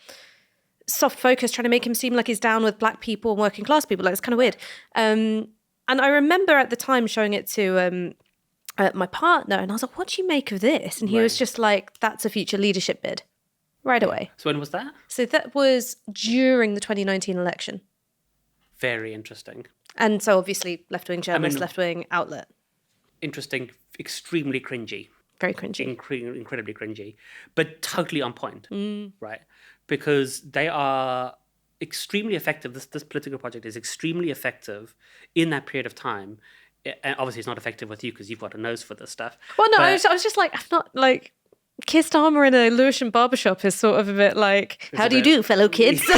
soft focus, trying to make him seem like he's down with black people and working class people. Like, it's kind of weird. And I remember at the time showing it to my partner, and I was like, what do you make of this? And he was just like, that's a future leadership bid right away. So when was that? So that was during the 2019 election. Very interesting. And so obviously left-wing journalist, left-wing outlet. Interesting, extremely cringy. Very cringy. Incredibly cringy, but totally on point, right? Because they are extremely effective. This political project is extremely effective in that period of time. And obviously it's not effective with you because you've got a nose for this stuff. Well, no, I was just like, I'm not like... Keir Starmer in a Lewisham barbershop is sort of a bit like, how do you do, fellow kids?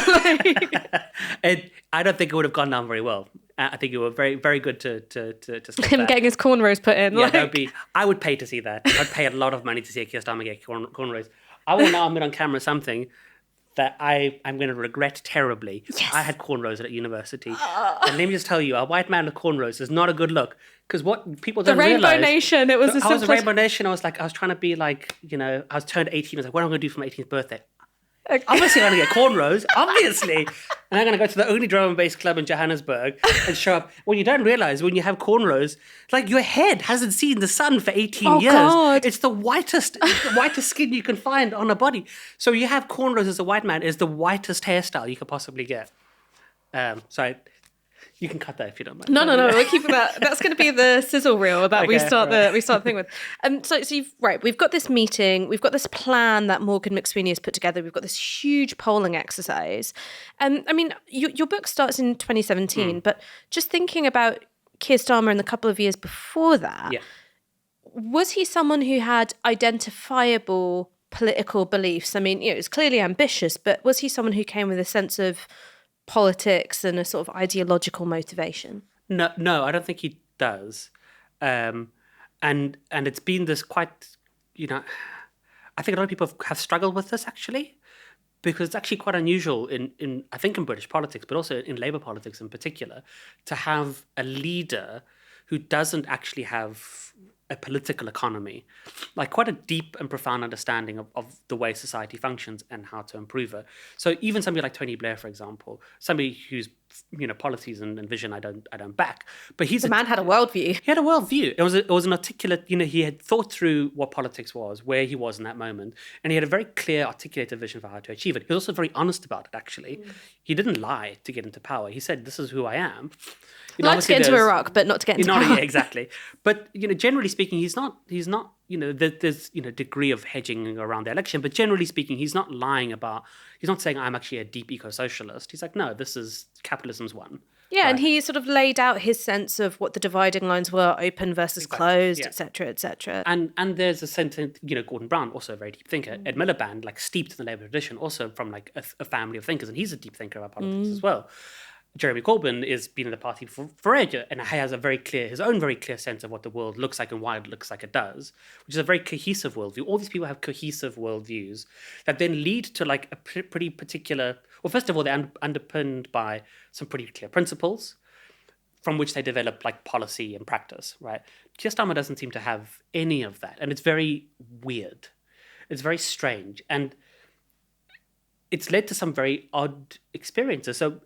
And I don't think it would have gone down very well. I think it were very, very good to him getting his cornrows put in. Yeah, like... that would be. I would pay to see that. I'd pay a lot of money to see a Keir Starmer get cornrows. I will now admit on camera something that I'm going to regret terribly. Yes. I had cornrows at university, and let me just tell you, a white man with cornrows is not a good look. Because what people don't realize... The Rainbow Nation, it was the I was a Rainbow Nation. I was trying to be like, I was turned 18. I was like, what am I going to do for my 18th birthday? Okay. Obviously, I'm going to get cornrows, obviously. And I'm going to go to the only drum and bass club in Johannesburg and show up. What you don't realize when you have cornrows, like your head hasn't seen the sun for 18 years. God. It's the whitest skin you can find on a body. So you have cornrows as a white man is the whitest hairstyle you could possibly get. Sorry. You can cut that if you don't mind. No, we're keeping that. That's going to be the sizzle reel that we start the thing with. So we've got this meeting, we've got this plan that Morgan McSweeney has put together. We've got this huge polling exercise. I mean, your book starts in 2017, but just thinking about Keir Starmer in the couple of years before that, was he someone who had identifiable political beliefs? I mean, it was clearly ambitious, but was he someone who came with a sense of politics and a sort of ideological motivation? No, I don't think he does. And it's been this quite, I think a lot of people have struggled with this actually, because it's actually quite unusual in I think in British politics, but also in Labour politics in particular, to have a leader who doesn't actually have a political economy, like quite a deep and profound understanding of the way society functions and how to improve it. So even somebody like Tony Blair, for example, somebody whose policies and vision I don't back, but the man had a worldview. He had a worldview. It was an articulate. He had thought through what politics was, where he was in that moment, and he had a very clear, articulated vision for how to achieve it. He was also very honest about it. Actually, he didn't lie to get into power. He said, "This is who I am." Like to get into Iraq, but not to get into power. Yeah, exactly. But generally speaking, he's not. There's degree of hedging around the election, but generally speaking, he's not lying about. He's not saying I'm actually a deep eco-socialist. He's like, no, this is capitalism's one. Yeah, right. And he sort of laid out his sense of what the dividing lines were, open versus closed, etc., etc. And there's a sense, Gordon Brown, also a very deep thinker. Ed Miliband, like steeped in the Labour tradition, also from like a family of thinkers, and he's a deep thinker about politics as well. Jeremy Corbyn has been in the party for ages and has his own very clear sense of what the world looks like and why it looks like it does, which is a very cohesive worldview. All these people have cohesive worldviews that then lead to like a pretty particular. Well, first of all, they're underpinned by some pretty clear principles, from which they develop like policy and practice. Right? Keir Starmer doesn't seem to have any of that, and it's very weird. It's very strange, and it's led to some very odd experiences. So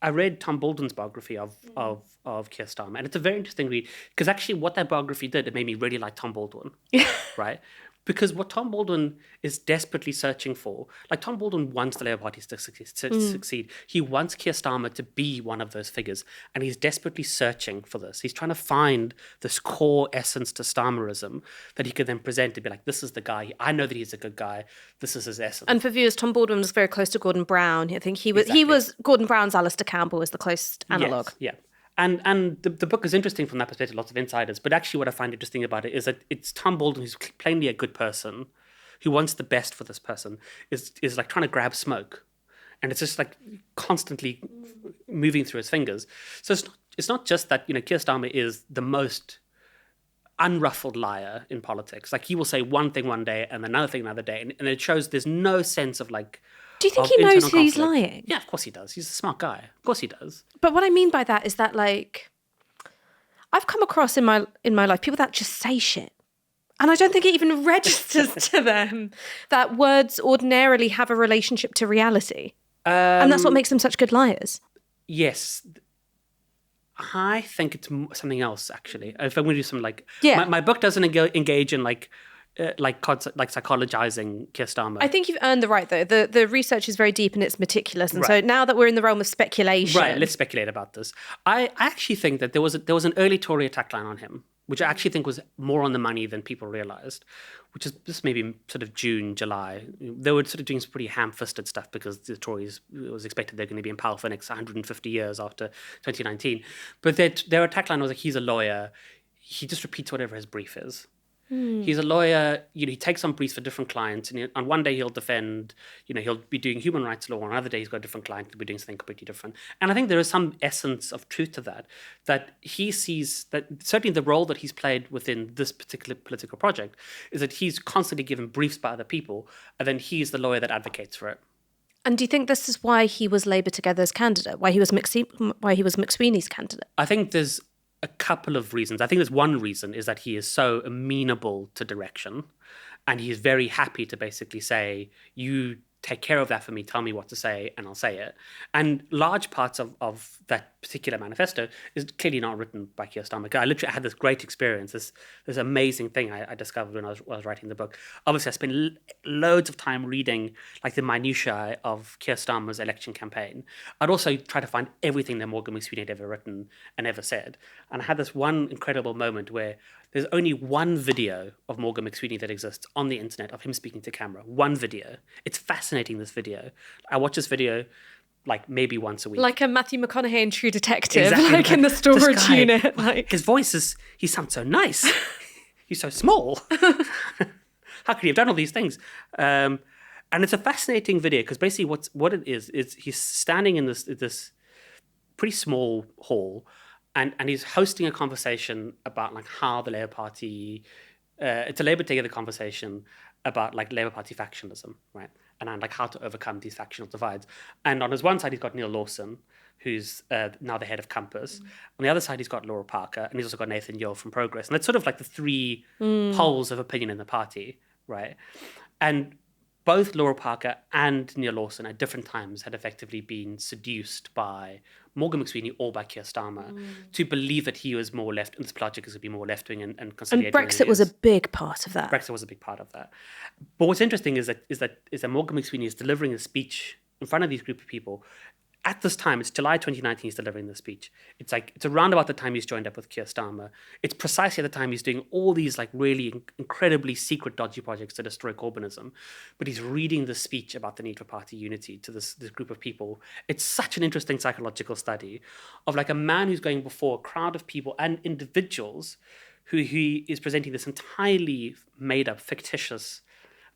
I read Tom Bolden's biography of Keir Starmer, and it's a very interesting read because actually what that biography did, it made me really like Tom Bolden, right? Because what Tom Bolden is desperately searching for, like Tom Bolden wants the Labour Party to succeed. He wants Keir Starmer to be one of those figures, and he's desperately searching for this. He's trying to find this core essence to Starmerism that he could then present to be like, this is the guy. I know that he's a good guy. This is his essence. And for viewers, Tom Bolden was very close to Gordon Brown. I think he was Gordon Brown's Alistair Campbell is the closest analogue. Yes, yeah. And the book is interesting from that perspective, lots of insiders. But actually what I find interesting about it is that it's Tom Bolden, who's plainly a good person, who wants the best for this person, is like trying to grab smoke and it's just like constantly moving through his fingers. So it's not just that, Keir Starmer is the most unruffled liar in politics. Like, he will say one thing one day and another thing another day, and it shows there's no sense of like. Do you think he knows he's lying? Yeah, of course he does. He's a smart guy. Of course he does. But what I mean by that is that, like, I've come across in my life people that just say shit. And I don't think it even registers to them that words ordinarily have a relationship to reality. And that's what makes them such good liars. Yes. I think it's something else, actually. If I'm going to do some, like... Yeah. My book doesn't engage in, like psychologizing Keir Starmer. I think you've earned the right, though. The research is very deep and it's meticulous. And so now that we're in the realm of speculation... Right, let's speculate about this. I actually think that there was an early Tory attack line on him, which I actually think was more on the money than people realised, which is just maybe sort of June, July. They were sort of doing some pretty ham-fisted stuff because the Tories, it was expected they're going to be in power for the next 150 years after 2019. But their attack line was like, he's a lawyer, he just repeats whatever his brief is. He's a lawyer, he takes on briefs for different clients, and on one day he'll defend, he'll be doing human rights law, on another day he's got a different client who'll be doing something completely different. And I think there is some essence of truth to that he sees that certainly the role that he's played within this particular political project is that he's constantly given briefs by other people, and then he's the lawyer that advocates for it. And do you think this is why he was Labour Together's candidate, why he was McSweeney's candidate? I think there's a couple of reasons. I think there's one reason is that he is so amenable to direction, and he's very happy to basically say, you take care of that for me, tell me what to say, and I'll say it. And large parts of that particular manifesto is clearly not written by Keir Starmer. I literally had this great experience, this amazing thing I discovered when I was writing the book. Obviously, I spent loads of time reading like the minutiae of Keir Starmer's election campaign. I'd also try to find everything that Morgan McSweeney had ever written and ever said. And I had this one incredible moment where there's only one video of Morgan McSweeney that exists on the internet of him speaking to camera. One video. It's fascinating, this video. I watch this video like maybe once a week. Like a Matthew McConaughey in True Detective, exactly. Like in the storage unit. Like his voice he sounds so nice. He's so small. How could he have done all these things? And it's a fascinating video because basically what it is he's standing in this pretty small hall, and he's hosting a conversation about like how the Labour Party, it's a Labour Together conversation about like Labour Party factionalism, right? And like how to overcome these factional divides. And on his one side, he's got Neil Lawson, who's now the head of Compass. On the other side, he's got Laura Parker, and he's also got Nathan Yeo from Progress. And it's sort of like the three poles of opinion in the party, right? And both Laura Parker and Neil Lawson at different times had effectively been seduced by Morgan McSweeney or by Keir Starmer to believe that he was more left, and this project is going to be more left-wing and conciliatory. And Brexit was a big part of that. Brexit was a big part of that. But what's interesting is that Morgan McSweeney is delivering a speech in front of these group of people. At this time, it's July 2019, he's delivering the speech. It's around about the time he's joined up with Keir Starmer. It's precisely at the time he's doing all these like really incredibly secret, dodgy projects to destroy Corbynism. But he's reading the speech about the need for party unity to this group of people. It's such an interesting psychological study of like a man who's going before a crowd of people and individuals who he is presenting this entirely made up, fictitious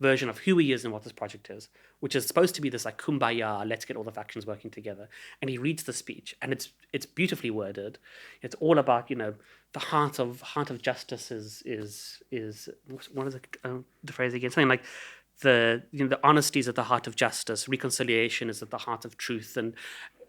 version of who he is and what this project is, which is supposed to be this like kumbaya, let's get all the factions working together. And he reads the speech, and it's beautifully worded. It's all about, the heart of justice is what is the phrase again? Something like the honesty is at the heart of justice, reconciliation is at the heart of truth, and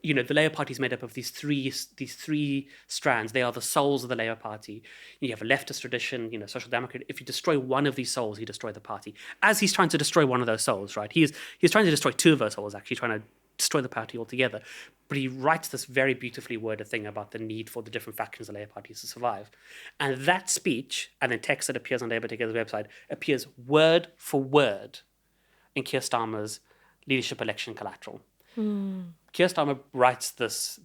the Labour Party is made up of these three strands. They are the souls of the Labour Party. You have a leftist tradition, social democrat. If you destroy one of these souls, you destroy the party. As he's trying to destroy one of those souls, right? He's trying to destroy two of those souls, actually, trying to destroy the party altogether. But he writes this very beautifully worded thing about the need for the different factions of the Labour Party to survive. And that speech, and the text that appears on Labour Together's website, appears word for word in Keir Starmer's leadership election collateral. Keir Starmer writes this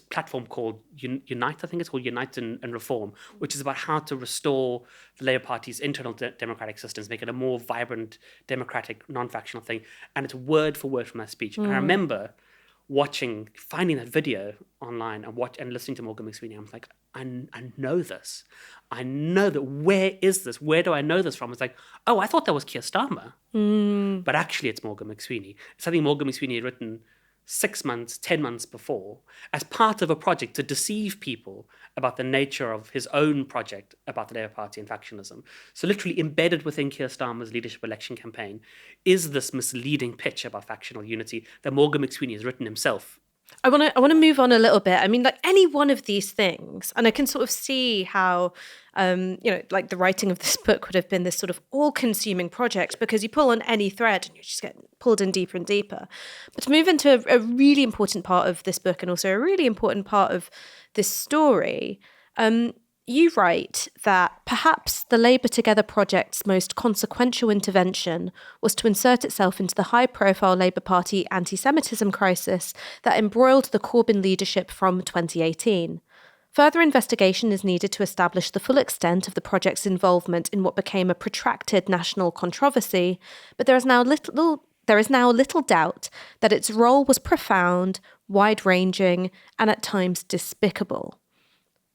platform called Unite, I think it's called Unite and Reform, which is about how to restore the Labour Party's internal democratic systems, make it a more vibrant, democratic, non-factional thing. And it's word for word from that speech. And I remember finding that video online and listening to Morgan McSweeney. I'm like, I know this. I know that. Where is this? Where do I know this from? It's like, oh, I thought that was Keir Starmer. But actually it's Morgan McSweeney. It's something Morgan McSweeney had written 6 months, 10 months before, as part of a project to deceive people about the nature of his own project about the Labour Party and factionalism. So literally embedded within Keir Starmer's leadership election campaign is this misleading pitch about factional unity that Morgan McSweeney has written himself. I want to move on a little bit. I mean, like any one of these things, and I can sort of see how, like the writing of this book would have been this sort of all-consuming project, because you pull on any thread and you just get pulled in deeper and deeper. But to move into a really important part of this book, and also a really important part of this story, you write that perhaps the Labour Together project's most consequential intervention was to insert itself into the high-profile Labour Party anti-Semitism crisis that embroiled the Corbyn leadership from 2018. Further investigation is needed to establish the full extent of the project's involvement in what became a protracted national controversy, but there is now little doubt that its role was profound, wide-ranging, and at times despicable.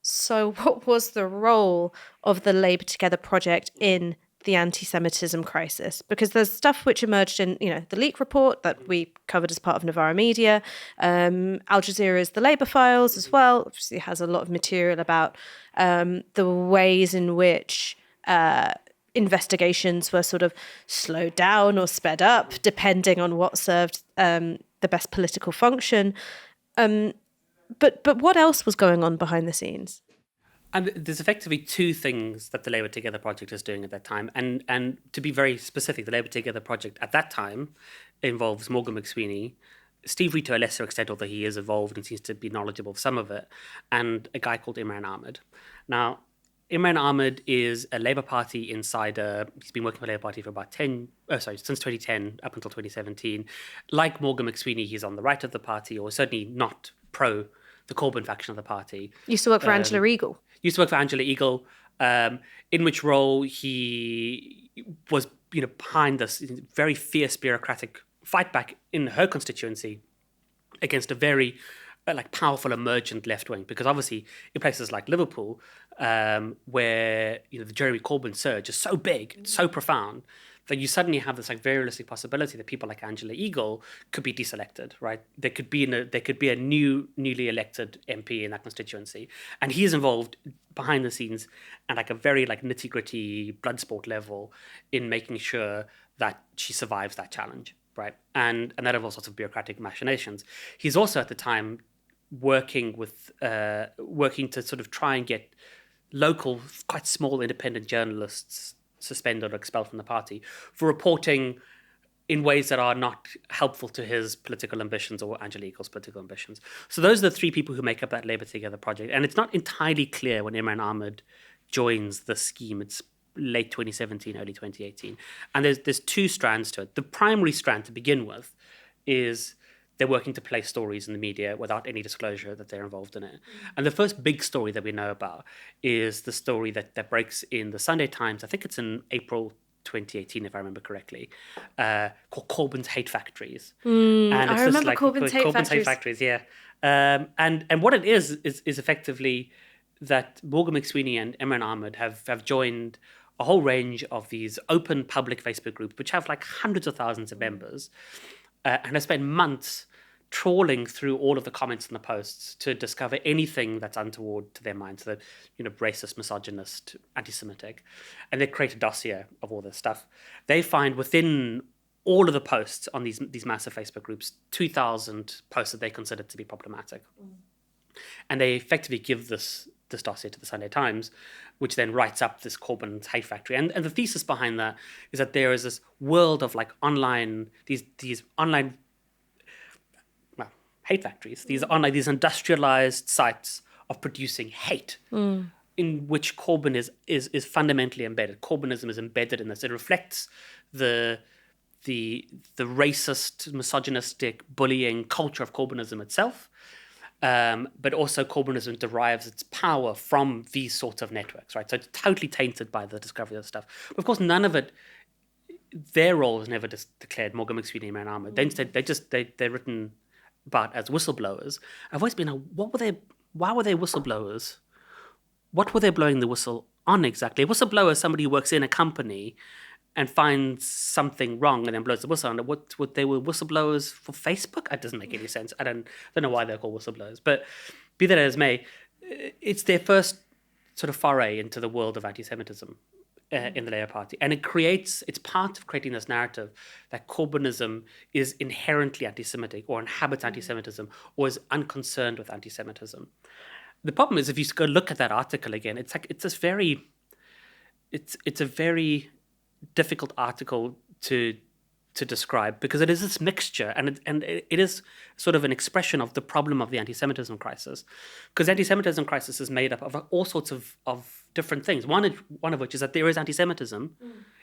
So what was the role of the Labour Together project in the anti-Semitism crisis? Because there's stuff which emerged in, the leak report that we covered as part of Novara Media, Al Jazeera's The Labour Files as well. Obviously has a lot of material about the ways in which investigations were sort of slowed down or sped up, depending on what served the best political function. But what else was going on behind the scenes? And there's effectively two things that the Labour Together project is doing at that time. And to be very specific, the Labour Together project at that time involves Morgan McSweeney, Steve Reed to a lesser extent, although he is involved and seems to be knowledgeable of some of it, and a guy called Imran Ahmed. Now, Imran Ahmed is a Labour Party insider. He's been working for the Labour Party for since 2010 up until 2017. Like Morgan McSweeney, he's on the right of the party, or certainly not pro the Corbyn faction of the party. Used to work for Angela Eagle. Used to work for Angela Eagle, in which role he was, behind this very fierce bureaucratic fight back in her constituency against a very powerful emergent left wing. Because obviously in places like Liverpool, where the Jeremy Corbyn surge is so big, so profound, that you suddenly have this very realistic possibility that people like Angela Eagle could be deselected, right? There could be a newly elected MP in that constituency, and he is involved behind the scenes at a very nitty gritty blood sport level in making sure that she survives that challenge, right? And that involves lots of bureaucratic machinations. He's also at the time working to sort of try and get local, quite small independent journalists suspended or expelled from the party for reporting in ways that are not helpful to his political ambitions or Angela Eagle's political ambitions. So those are the three people who make up that Labour Together project. And it's not entirely clear when Imran Ahmed joins the scheme. It's late 2017, early 2018. And there's two strands to it. The primary strand to begin with is they're working to place stories in the media without any disclosure that they're involved in it. And the first big story that we know about is the story that breaks in the Sunday Times. I think it's in April 2018, if I remember correctly, called Corbyn's Hate Factories. And it's I remember Corbyn's Hate Factories, yeah. And what it is effectively that Morgan McSweeney and Imran Ahmed have joined a whole range of these open public Facebook groups, which have hundreds of thousands of members, and have spent months trawling through all of the comments and the posts to discover anything that's untoward to their minds, so racist, misogynist, anti-Semitic, and they create a dossier of all this stuff. They find within all of the posts on these massive Facebook groups 2,000 posts that they consider to be problematic, and they effectively give this dossier to the Sunday Times, which then writes up this Corbyn's Hate Factory. And the thesis behind that is that there is this world of online these online hate factories, these industrialized sites of producing hate, in which Corbyn is fundamentally embedded. Corbynism is embedded in this. It reflects the racist, misogynistic, bullying culture of Corbynism itself, but also Corbynism derives its power from these sorts of networks, right? So it's totally tainted by the discovery of stuff. But of course, none of it. Their role was never declared. Morgan McSweeney and Imran Ahmed. Instead, they're written about as whistleblowers. I've always been, why were they whistleblowers? what were they blowing the whistle on exactly? A whistleblower is somebody who works in a company and finds something wrong and then blows the whistle on it. What they were whistleblowers for Facebook? That doesn't make any sense. I don't know why they're called whistleblowers. But be that as may, it's their first sort of foray into the world of anti-Semitism in the Labour Party. And it's part of creating this narrative that Corbynism is inherently anti-Semitic or inhabits anti-Semitism or is unconcerned with anti-Semitism. The problem is, if you go look at that article again, it's a very difficult article to describe, because it is this mixture, and it is sort of an expression of the problem of the anti-Semitism crisis, because the anti-Semitism crisis is made up of all sorts of different things. One of which is that there is anti-Semitism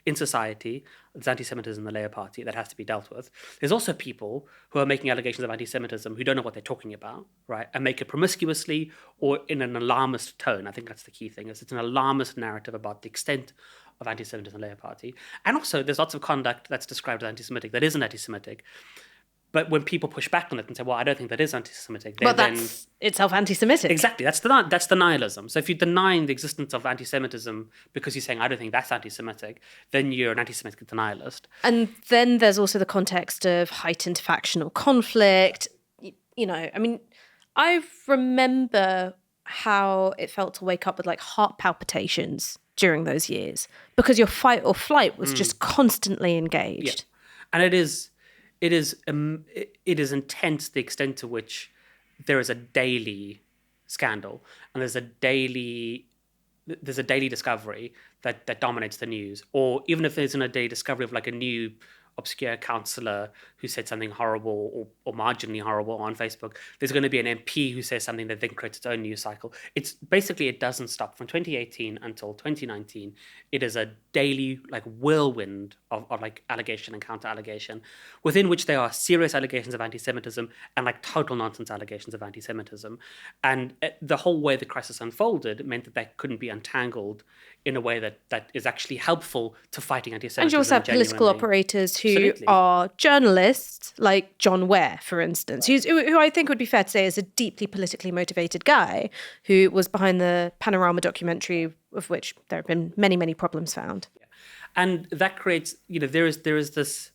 in society. There's anti-Semitism in the Labour Party that has to be dealt with. There's also people who are making allegations of anti-Semitism who don't know what they're talking about, right, and make it promiscuously or in an alarmist tone. I think that's the key thing. It's an alarmist narrative about the extent of anti-Semitism in the Labour Party. And also there's lots of conduct that's described as anti-Semitic that isn't anti-Semitic. But when people push back on it and say, well, I don't think that is anti-Semitic, but that's itself anti-Semitic. Exactly. That's denialism. So if you're denying the existence of anti-Semitism because you're saying, I don't think that's anti-Semitic, then you're an anti-Semitic denialist. And then there's also the context of heightened factional conflict. You know, I mean, I remember how it felt to wake up with like heart palpitations during those years, because your fight or flight was just constantly engaged. Yeah. And it is intense, the extent to which there is a daily scandal and there's a daily discovery that dominates the news. Or even if there's a daily discovery of like a new obscure councillor who said something horrible or marginally horrible on Facebook, there's going to be an MP who says something that then creates its own news cycle. It's basically, it doesn't stop. From 2018 until 2019, it is a daily like whirlwind of like allegation and counter allegation, within which there are serious allegations of anti-Semitism and like total nonsense allegations of anti-Semitism. And the whole way the crisis unfolded meant that they couldn't be untangled in a way that is actually helpful to fighting anti-Semitism. And you also have political operators who are journalists, like John Ware, for instance, who I think would be fair to say is a deeply politically motivated guy who was behind the Panorama documentary, of which there have been many, many problems found. Yeah. And that creates, there is this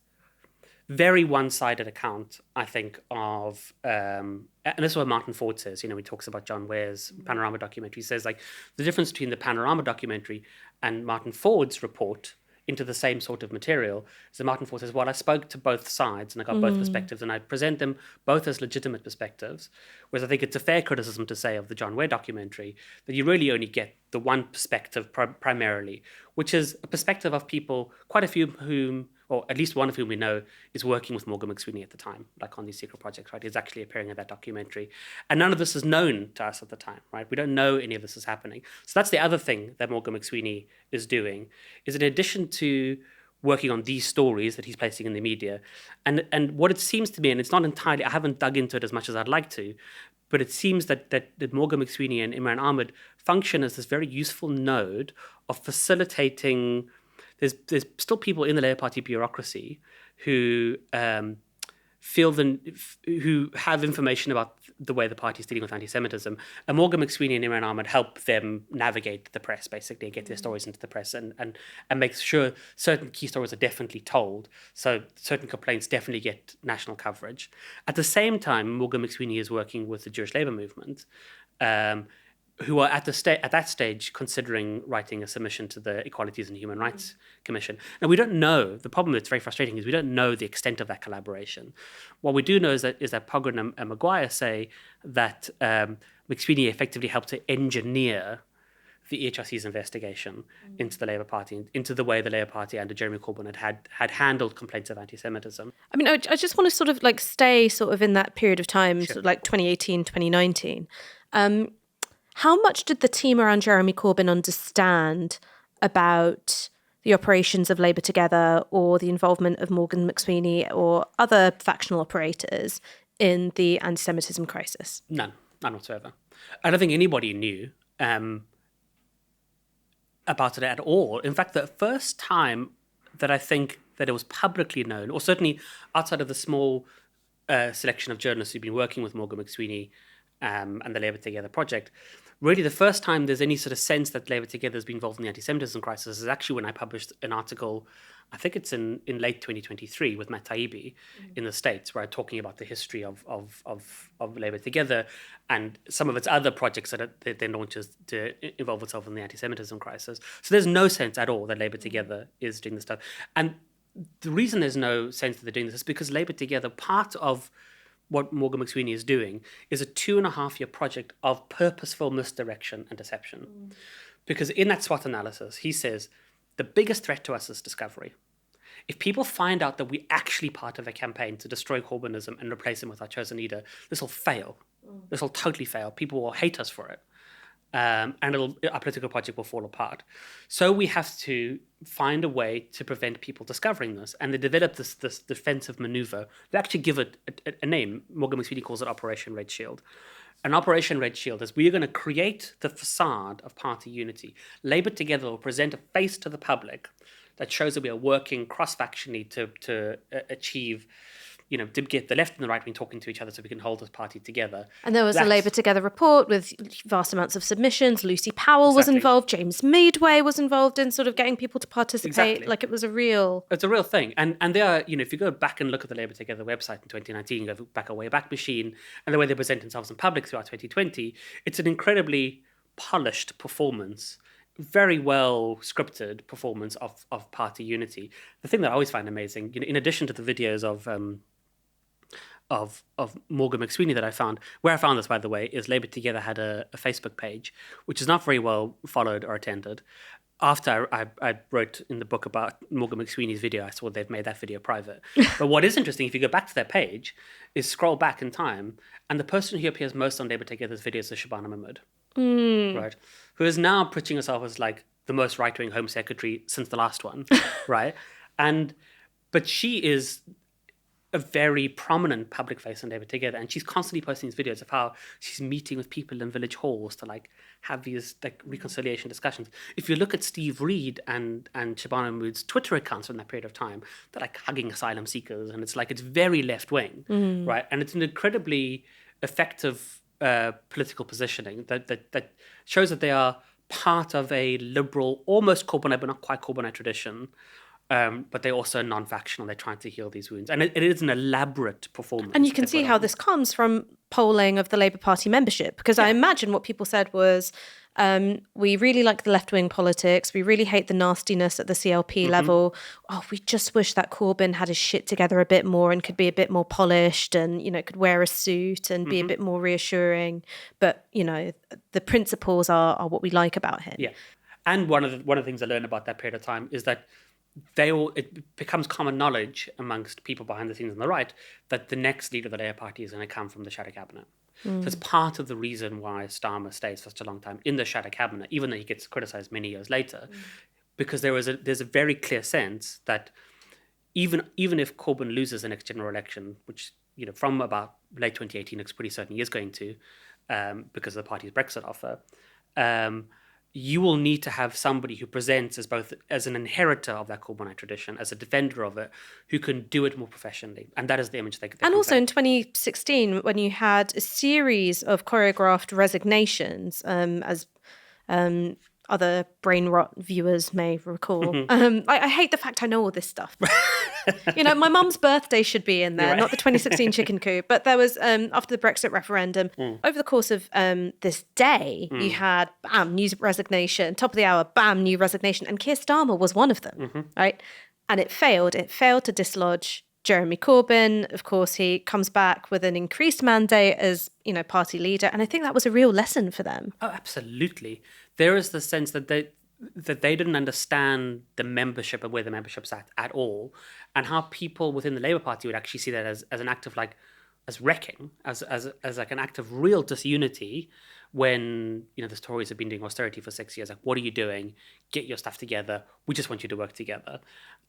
very one-sided account, I think, of, and this is what Martin Ford says, he talks about John Ware's Panorama documentary. He says, like, the difference between the Panorama documentary and Martin Ford's report into the same sort of material. So Martin Ford says, well, I spoke to both sides and I got both perspectives and I present them both as legitimate perspectives, whereas I think it's a fair criticism to say of the John Ware documentary that you really only get the one perspective primarily, which is a perspective of people, quite a few of whom, or at least one of whom we know, is working with Morgan McSweeney at the time, like on these secret projects, right? He's actually appearing in that documentary. And none of this is known to us at the time, right? We don't know any of this is happening. So that's the other thing that Morgan McSweeney is doing, is in addition to working on these stories that he's placing in the media, and what it seems to me, and it's not entirely, I haven't dug into it as much as I'd like to, but it seems that Morgan McSweeney and Imran Ahmed function as this very useful node of facilitating. There's still people in the Labour Party bureaucracy who who have information about the way the party is dealing with anti-Semitism. And Morgan McSweeney and Imran Ahmed help them navigate the press, basically, and get their stories into the press and make sure certain key stories are definitely told, so certain complaints definitely get national coverage. At the same time, Morgan McSweeney is working with the Jewish Labour movement, who are at that stage considering writing a submission to the Equalities and Human Rights Commission. And we don't know, the problem that's very frustrating is we don't know the extent of that collaboration. What we do know is that Pogren and Maguire say that McSweeney effectively helped to engineer the EHRC's investigation into the Labour Party, into the way the Labour Party under Jeremy Corbyn had handled complaints of anti-Semitism. I mean, I just want to sort of like stay sort of in that period of time, sure. Sort of like 2018, 2019. How much did the team around Jeremy Corbyn understand about the operations of Labour Together or the involvement of Morgan McSweeney or other factional operators in the anti-Semitism crisis? None whatsoever. I don't think anybody knew about it at all. In fact, the first time that I think that it was publicly known, or certainly outside of the small selection of journalists who've been working with Morgan McSweeney and the Labour Together project, really the first time there's any sort of sense that Labour Together has been involved in the anti-Semitism crisis is actually when I published an article, I think it's in late 2023 with Matt Taibbi in the States, where I'm talking about the history of Labour Together and some of its other projects that it then launches to involve itself in the anti-Semitism crisis. So there's no sense at all that Labour Together is doing this stuff. And the reason there's no sense that they're doing this is because Labour Together, part of what Morgan McSweeney is doing is a 2.5-year project of purposeful misdirection and deception. Because in that SWOT analysis, he says, the biggest threat to us is discovery. If people find out that we're actually part of a campaign to destroy Corbynism and replace him with our chosen leader, this will fail. This will totally fail. People will hate us for it. And our political project will fall apart. So we have to find a way to prevent people discovering this. And they developed this defensive maneuver. They actually give it a name. Morgan McSweeney calls it Operation Red Shield. And Operation Red Shield is we're going to create the facade of party unity. Labour Together will present a face to the public that shows that we are working cross-factionally to achieve, to get the left and the right wing talking to each other so we can hold this party together. And there was a Labour Together report with vast amounts of submissions. Lucy Powell was involved. James Midway was involved in sort of getting people to participate. Exactly. Like it was a real... It's a real thing. And they are, if you go back and look at the Labour Together website in 2019, go back a Wayback Machine, and the way they present themselves in public throughout 2020, it's an incredibly polished performance, very well scripted performance of party unity. The thing that I always find amazing, in addition to the videos of Morgan McSweeney that I found. Where I found this, by the way, is Labour Together had a Facebook page, which is not very well followed or attended. After I wrote in the book about Morgan McSweeney's video, I saw they've made that video private. But what is interesting, if you go back to their page, is scroll back in time, and the person who appears most on Labour Together's videos is Shabana Mahmood, right? Who is now pitching herself as like the most right-wing Home Secretary since the last one, right? But she is a very prominent public face on Labour Together, and she's constantly posting these videos of how she's meeting with people in village halls to like have these like reconciliation discussions. If you look at Steve Reed and Shabana Mahmood's Twitter accounts from that period of time, they're like hugging asylum seekers, and it's very left wing, right? And it's an incredibly effective political positioning that shows that they are part of a liberal, almost Corbynite, but not quite Corbynite tradition. But they're also non-factional. They're trying to heal these wounds. And it is an elaborate performance. And you can see how this comes from polling of the Labour Party membership. Because I imagine what people said was, we really like the left-wing politics. We really hate the nastiness at the CLP level. Oh, we just wish that Corbyn had his shit together a bit more and could be a bit more polished and, could wear a suit and be a bit more reassuring. But, the principles are what we like about him. Yeah. And one of the things I learned about that period of time is that it becomes common knowledge amongst people behind the scenes on the right that the next leader of the Labour Party is going to come from the shadow cabinet. So it's part of the reason why Starmer stays for such a long time in the shadow cabinet, even though he gets criticised many years later, because there's a very clear sense that even if Corbyn loses the next general election, which from about late 2018 looks pretty certain he is going to, because of the party's Brexit offer. You will need to have somebody who presents as an inheritor of that Corbynite tradition, as a defender of it, who can do it more professionally. And that is the image they And also in 2016, when you had a series of choreographed resignations, as other brain rot viewers may recall. I hate the fact I know all this stuff. My mum's birthday should be in there, right. Not the 2016 chicken coup. But there was, after the Brexit referendum, over the course of this day, you had, bam, new resignation, top of the hour, bam, new resignation. And Keir Starmer was one of them, right? And it failed. It failed to dislodge Jeremy Corbyn. Of course, he comes back with an increased mandate as, party leader. And I think that was a real lesson for them. Oh, absolutely. There is the sense that they didn't understand the membership and where the membership's at all, and how people within the Labour Party would actually see that as an act of as wrecking, as like an act of real disunity when, the Tories have been doing austerity for 6 years. Like, what are you doing? Get your stuff together. We just want you to work together.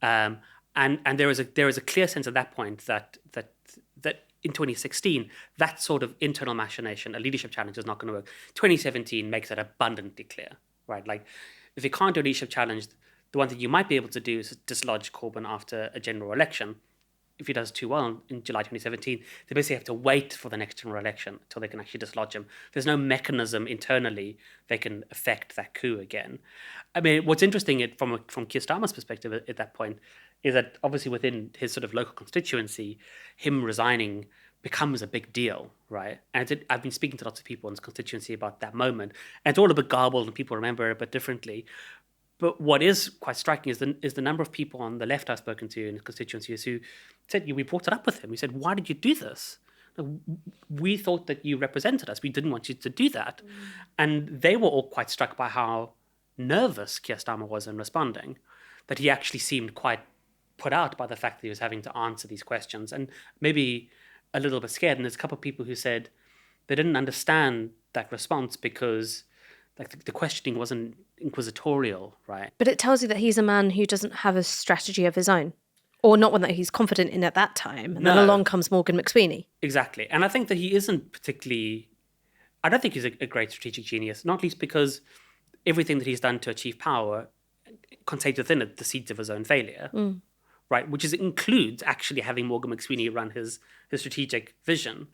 And there is a clear sense at that point that in 2016, that sort of internal machination, a leadership challenge, is not going to work. 2017 makes it abundantly clear, right? Like, if you can't do a leadership challenge, the one thing you might be able to do is dislodge Corbyn after a general election. if he does too well in July 2017, they basically have to wait for the next general election until they can actually dislodge him. There's no mechanism internally they can affect that coup again. I mean, what's interesting from Keir Starmer's perspective at that point is that obviously within his sort of local constituency, him resigning becomes a big deal, right? And I've been speaking to lots of people in his constituency about that moment, and it's all a bit garbled and people remember it a bit differently. But what is quite striking is the number of people on the left I've spoken to in his constituencies who said, we brought it up with him. We said, why did you do this? We thought that you represented us. We didn't want you to do that. And they were all quite struck by how nervous Keir Starmer was in responding, that he actually seemed quite put out by the fact that he was having to answer these questions and maybe a little bit scared. And there's a couple of people who said they didn't understand that response because the questioning wasn't inquisitorial, right? But it tells you that he's a man who doesn't have a strategy of his own, or not one that he's confident in at that time. And then along comes Morgan McSweeney. Exactly. And I think that he isn't particularly... I don't think he's a great strategic genius, not least because everything that he's done to achieve power contains within it the seeds of his own failure, right? Which includes actually having Morgan McSweeney run his strategic vision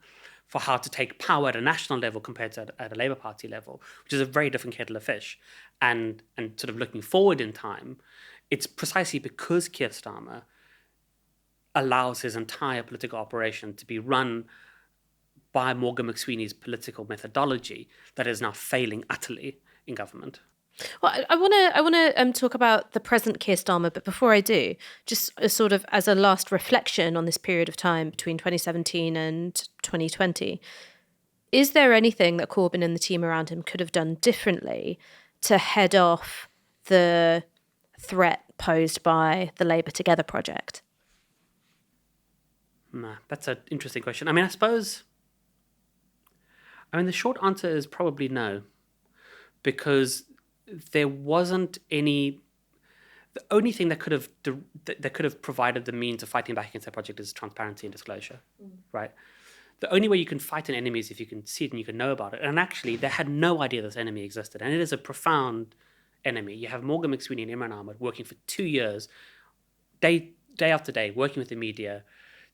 for how to take power at a national level compared to at a Labour Party level, which is a very different kettle of fish. And sort of looking forward in time, it's precisely because Keir Starmer allows his entire political operation to be run by Morgan McSweeney's political methodology that is now failing utterly in government. Well, I want to talk about the present Keir Starmer, but before I do, just sort of as a last reflection on this period of time between 2017 and 2020, is there anything that Corbyn and the team around him could have done differently to head off the threat posed by the Labour Together project? That's an interesting question. I mean, the short answer is probably no, because there wasn't any... The only thing that could have provided the means of fighting back against that project is transparency and disclosure, right? The only way you can fight an enemy is if you can see it and you can know about it. And actually, they had no idea this enemy existed. And it is a profound enemy. You have Morgan McSweeney and Imran Ahmed working for 2 years, day after day, working with the media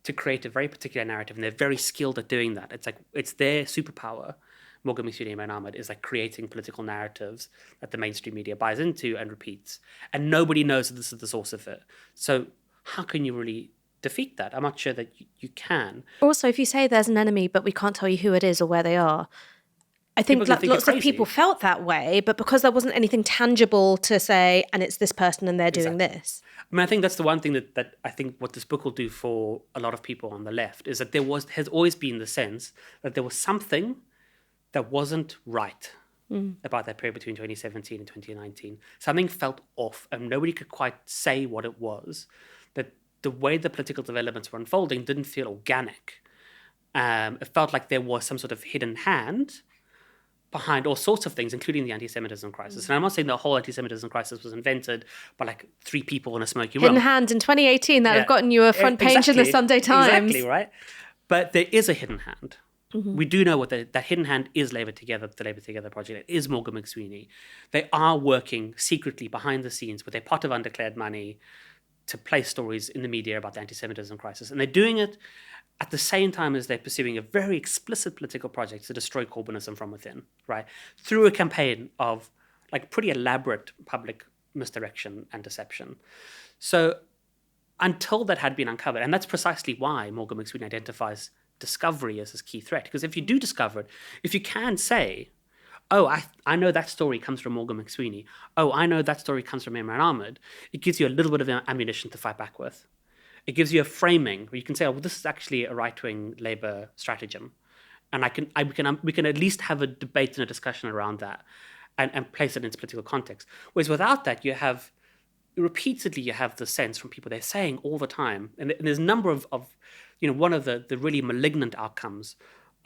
to create a very particular narrative. And they're very skilled at doing that. It's their superpower. Morgan McSweeney and Imran Ahmed is creating political narratives that the mainstream media buys into and repeats. And nobody knows that this is the source of it. So how can you really defeat that? I'm not sure that you can. Also, if you say there's an enemy, but we can't tell you who it is or where they are, I think lots of people felt that way, but because there wasn't anything tangible to say, and it's this person and they're doing this. I mean, I think that's the one thing that I think what this book will do for a lot of people on the left is that has always been the sense that there was something that wasn't right about that period between 2017 and 2019. Something felt off and nobody could quite say what it was. That the way the political developments were unfolding didn't feel organic. It felt like there was some sort of hidden hand behind all sorts of things, including the anti-Semitism crisis. And I'm not saying the whole anti-Semitism crisis was invented by 3 people in a smoky room. Hidden hand in 2018 that have gotten you a front page in the Sunday Times. Exactly, right? But there is a hidden hand. We do know what that hidden hand is Labour Together, the Labour Together project. It is Morgan McSweeney. They are working secretly behind the scenes with a pot of undeclared money to place stories in the media about the anti-Semitism crisis. And they're doing it at the same time as they're pursuing a very explicit political project to destroy Corbynism from within, right? Through a campaign of pretty elaborate public misdirection and deception. So until that had been uncovered, and that's precisely why Morgan McSweeney identifies discovery as his key threat. Because if you do discover it, if you can say, oh, I know that story comes from Morgan McSweeney. Oh, I know that story comes from Imran Ahmed. It gives you a little bit of ammunition to fight back with. It gives you a framing where you can say, oh, well, this is actually a right-wing Labour stratagem. And we can at least have a debate and a discussion around that and place it into political context. Whereas without that, you have the sense from people, they're saying all the time, and there's a number of one of the really malignant outcomes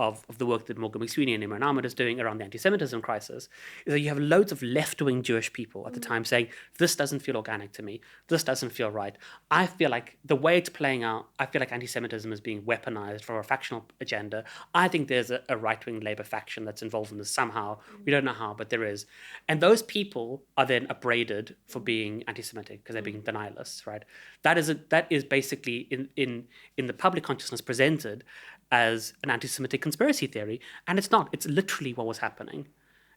of the work that Morgan McSweeney and Imran Ahmed is doing around the anti-Semitism crisis, is that you have loads of left-wing Jewish people at the time saying, this doesn't feel organic to me, this doesn't feel right. I feel like the way it's playing out, I feel like anti-Semitism is being weaponized for a factional agenda. I think there's a right-wing Labour faction that's involved in this somehow. We don't know how, but there is. And those people are then upbraided for being anti-Semitic because they're being denialists, right? That is basically in the public consciousness presented as an anti-Semitic conspiracy theory, and it's not. It's literally what was happening.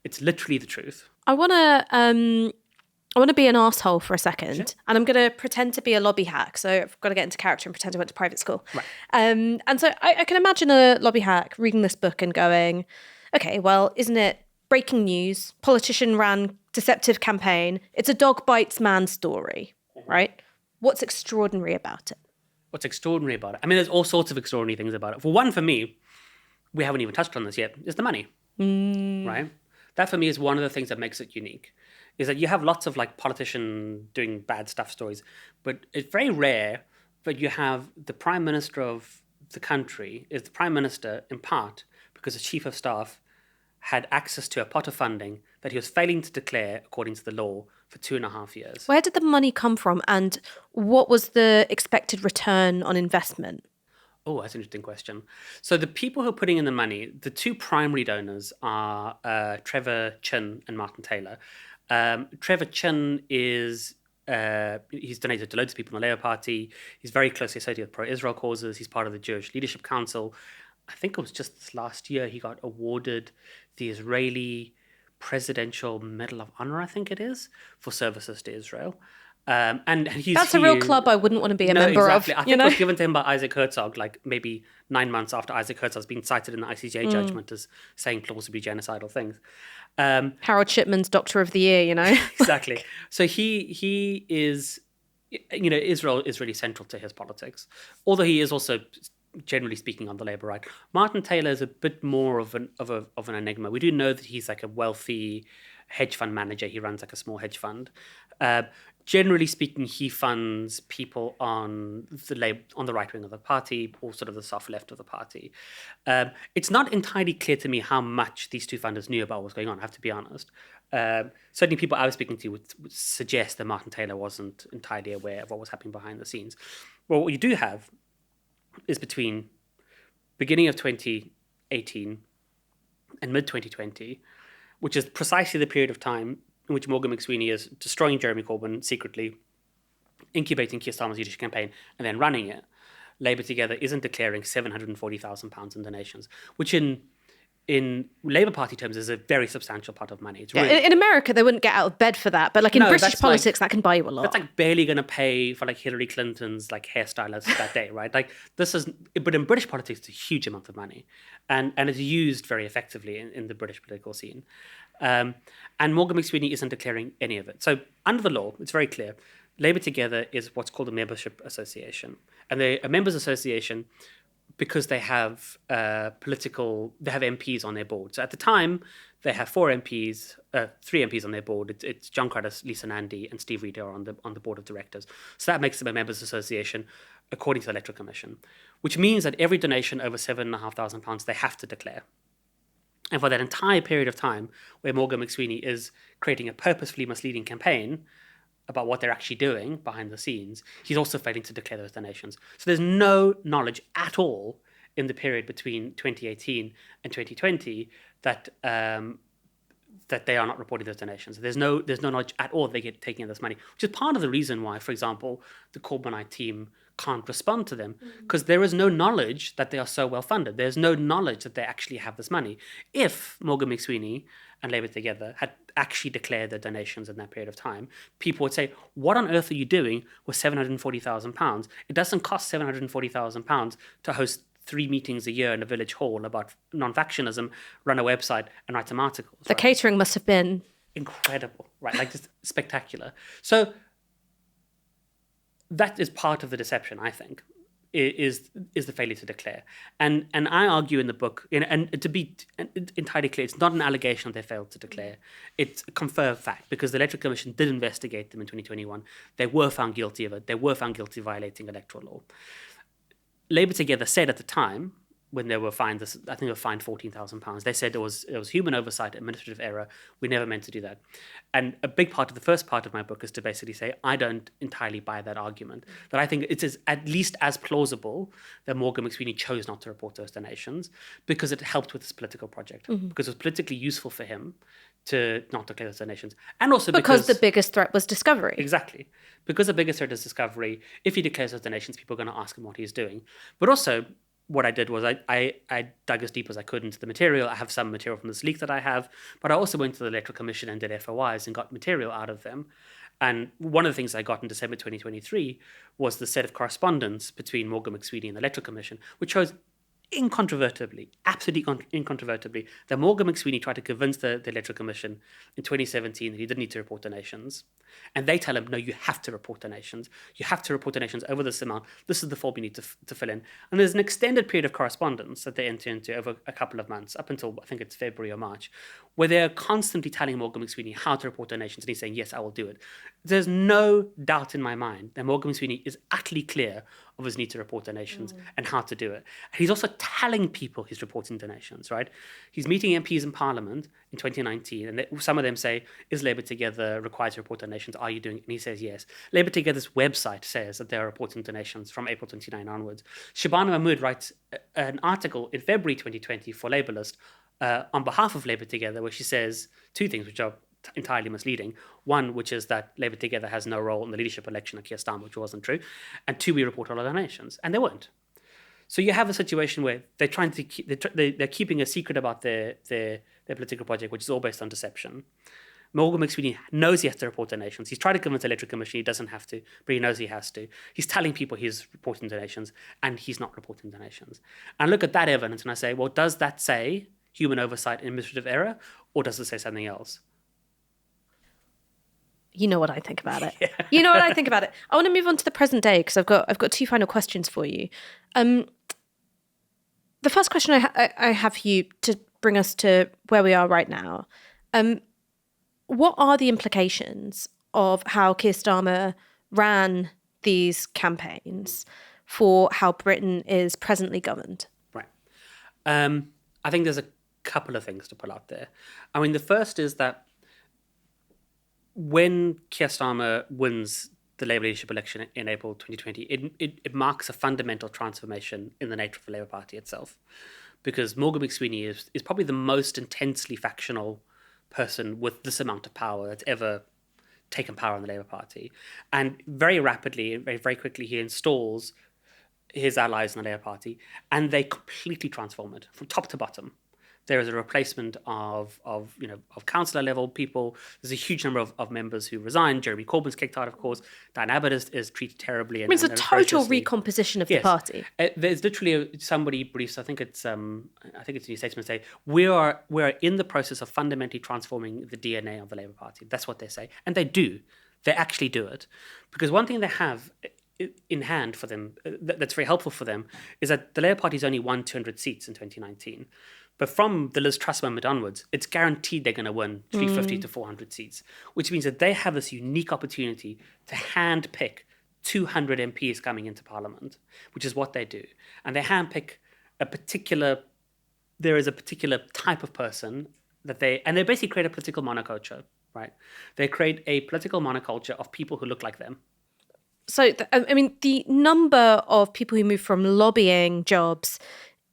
It's literally the truth. I want to be an asshole for a second, Sure. and I'm going to pretend to be a lobby hack. So I've got to get into character and pretend I went to private school. Right. And so I can imagine a lobby hack reading this book and going, okay, well, isn't it breaking news? Politician ran deceptive campaign. It's a dog bites man story, right? What's extraordinary about it? What's extraordinary about it? I mean, there's all sorts of extraordinary things about it. For one, for me, we haven't even touched on this yet, is the money, right? That for me is one of the things that makes it unique, is that you have lots of like politician doing bad stuff stories, but it's very rare that you have the prime minister of the country is the prime minister in part because the chief of staff had access to a pot of funding that he was failing to declare according to the law for 2.5 years. Where did the money come from, and what was the expected return on investment? Oh, that's an interesting question. So the people who are putting in the money, the two primary donors are Trevor Chin and Martin Taylor. Trevor Chin is he's donated to loads of people in the Labour Party. He's very closely associated with pro-Israel causes. He's part of the Jewish Leadership Council. I think it was just this last year he got awarded the Israeli Presidential Medal of Honor, I think it is, for services to Israel. And That's a real club I wouldn't want to be a member exactly. of. I think it was given to him by Isaac Herzog, like maybe 9 months after Isaac Herzog's been cited in the ICJ judgment as saying plausibly genocidal things. Harold Shipman's Doctor of the Year, you know? Exactly. So he is, Israel is really central to his politics, although he is also, generally speaking, on the Labour right. Martin Taylor is a bit more of an enigma. We do know that he's like a wealthy hedge fund manager. He runs like a small hedge fund. Generally speaking, he funds people on the right wing of the party or sort of the soft left of the party. It's not entirely clear to me how much these two funders knew about what was going on, I have to be honest. Certainly people I was speaking to would suggest that Martin Taylor wasn't entirely aware of what was happening behind the scenes. Well, what you do have is between beginning of 2018 and mid-2020, which is precisely the period of time in which Morgan McSweeney is destroying Jeremy Corbyn secretly, incubating Keir Starmer's leadership campaign, and then running it. Labour Together isn't declaring £740,000 in donations, which in Labour Party terms is a very substantial pot of money. It's really, in America, they wouldn't get out of bed for that. But like in British politics, that can buy you a lot. That's like barely going to pay for like Hillary Clinton's like hairstylist that day, right? Like but in British politics, it's a huge amount of money. And it's used very effectively in the British political scene. And Morgan McSweeney isn't declaring any of it. So under the law, it's very clear. Labour Together is what's called a membership association. And they're a members association because they have MPs on their board. So at the time, they have 3 MPs on their board. It's John Cruddas, Lisa Nandy, and Steve Reeder on the board of directors. So that makes them a members association according to the Electoral Commission, which means that every donation over £7,500 they have to declare. And for that entire period of time where Morgan McSweeney is creating a purposefully misleading campaign about what they're actually doing behind the scenes, he's also failing to declare those donations. So there's no knowledge at all in the period between 2018 and 2020 that they are not reporting those donations. There's no knowledge at all they get taking in this money, which is part of the reason why, for example, the Corbynite team can't respond to them, because there is no knowledge that they are so well funded. There's no knowledge that they actually have this money. If Morgan McSweeney and Labour Together had actually declared their donations in that period of time, people would say, what on earth are you doing with £740,000? It doesn't cost £740,000 to host 3 meetings a year in a village hall about non-factionism, run a website, and write some articles. The catering must have been incredible, right? Like just spectacular. So that is part of the deception, I think, is the failure to declare. And I argue in the book, and to be entirely clear, it's not an allegation that they failed to declare. It's a confirmed fact, because the Electoral Commission did investigate them in 2021. They were found guilty of it. They were found guilty of violating electoral law. Labour Together said at the time when they were fined this. I think they were fined £14,000. They said it was human oversight, administrative error. We never meant to do that. And a big part of the first part of my book is to basically say I don't entirely buy that argument. That I think it is at least as plausible that Morgan McSweeney chose not to report those donations because it helped with his political project, because it was politically useful for him to not declare those donations, and also because the biggest threat was discovery. Exactly, because the biggest threat is discovery. If he declares those donations, people are going to ask him what he's doing. But also, what I did was I dug as deep as I could into the material. I have some material from this leak that I have, but I also went to the Electoral Commission and did FOIs and got material out of them. And one of the things I got in December 2023 was the set of correspondence between Morgan McSweeney and the Electoral Commission, which shows incontrovertibly, absolutely incontrovertibly, that Morgan McSweeney tried to convince the Electoral Commission in 2017 that he didn't need to report donations. And they tell him, no, you have to report donations. You have to report donations over this amount. This is the form you need to fill in. And there's an extended period of correspondence that they enter into over a couple of months, up until I think it's February or March, where they're constantly telling Morgan McSweeney how to report donations. And he's saying, yes, I will do it. There's no doubt in my mind that Morgan McSweeney is utterly clear of his need to report donations and how to do it. And he's also telling people he's reporting donations, right? He's meeting MPs in Parliament in 2019, and some of them say, is Labour Together required to report donations? Are you doing it? And he says yes. Labour Together's website says that they're reporting donations from April 29 onwards. Shabana Mahmood writes an article in February 2020 for Labour List on behalf of Labour Together, where she says two things which are entirely misleading. One, which is that Labour Together has no role in the leadership election of Keir Starmer, which wasn't true. And two, we report all our donations. And they weren't. So you have a situation where they're trying to they're keeping a secret about their political project, which is all based on deception. Morgan McSweeney knows he has to report donations. He's tried to convince the Electoral Commission he doesn't have to, but he knows he has to. He's telling people he's reporting donations, and he's not reporting donations. And I look at that evidence and I say, well, does that say human oversight and administrative error, or does it say something else? You know what I think about it. Yeah. You know what I think about it. I want to move on to the present day because I've got two final questions for you. The first question I have for you to bring us to where we are right now. What are the implications of how Keir Starmer ran these campaigns for how Britain is presently governed? Right. I think there's a couple of things to pull out there. I mean, the first is that when Keir Starmer wins the Labour leadership election in April 2020, it marks a fundamental transformation in the nature of the Labour Party itself. Because Morgan McSweeney is probably the most intensely factional person with this amount of power that's ever taken power in the Labour Party. And very rapidly, very, very quickly, he installs his allies in the Labour Party, and they completely transform it from top to bottom. There is a replacement of councillor level people. There's a huge number of members who resign. Jeremy Corbyn's kicked out, of course. Diane Abbott is treated terribly. It's a total recomposition of the party. There's literally somebody briefs. I think it's a New Statesman say we are in the process of fundamentally transforming the DNA of the Labour Party. That's what they say, and they do. They actually do it, because one thing they have in hand for them that's very helpful for them is that the Labour Party's only won 200 seats in 2019. But from the Liz Truss moment onwards, it's guaranteed they're going to win 350 to 400 seats, which means that they have this unique opportunity to handpick 200 MPs coming into Parliament, which is what they do. And they handpick there is a particular type of person they basically create a political monoculture, right? They create a political monoculture of people who look like them. So, the number of people who move from lobbying jobs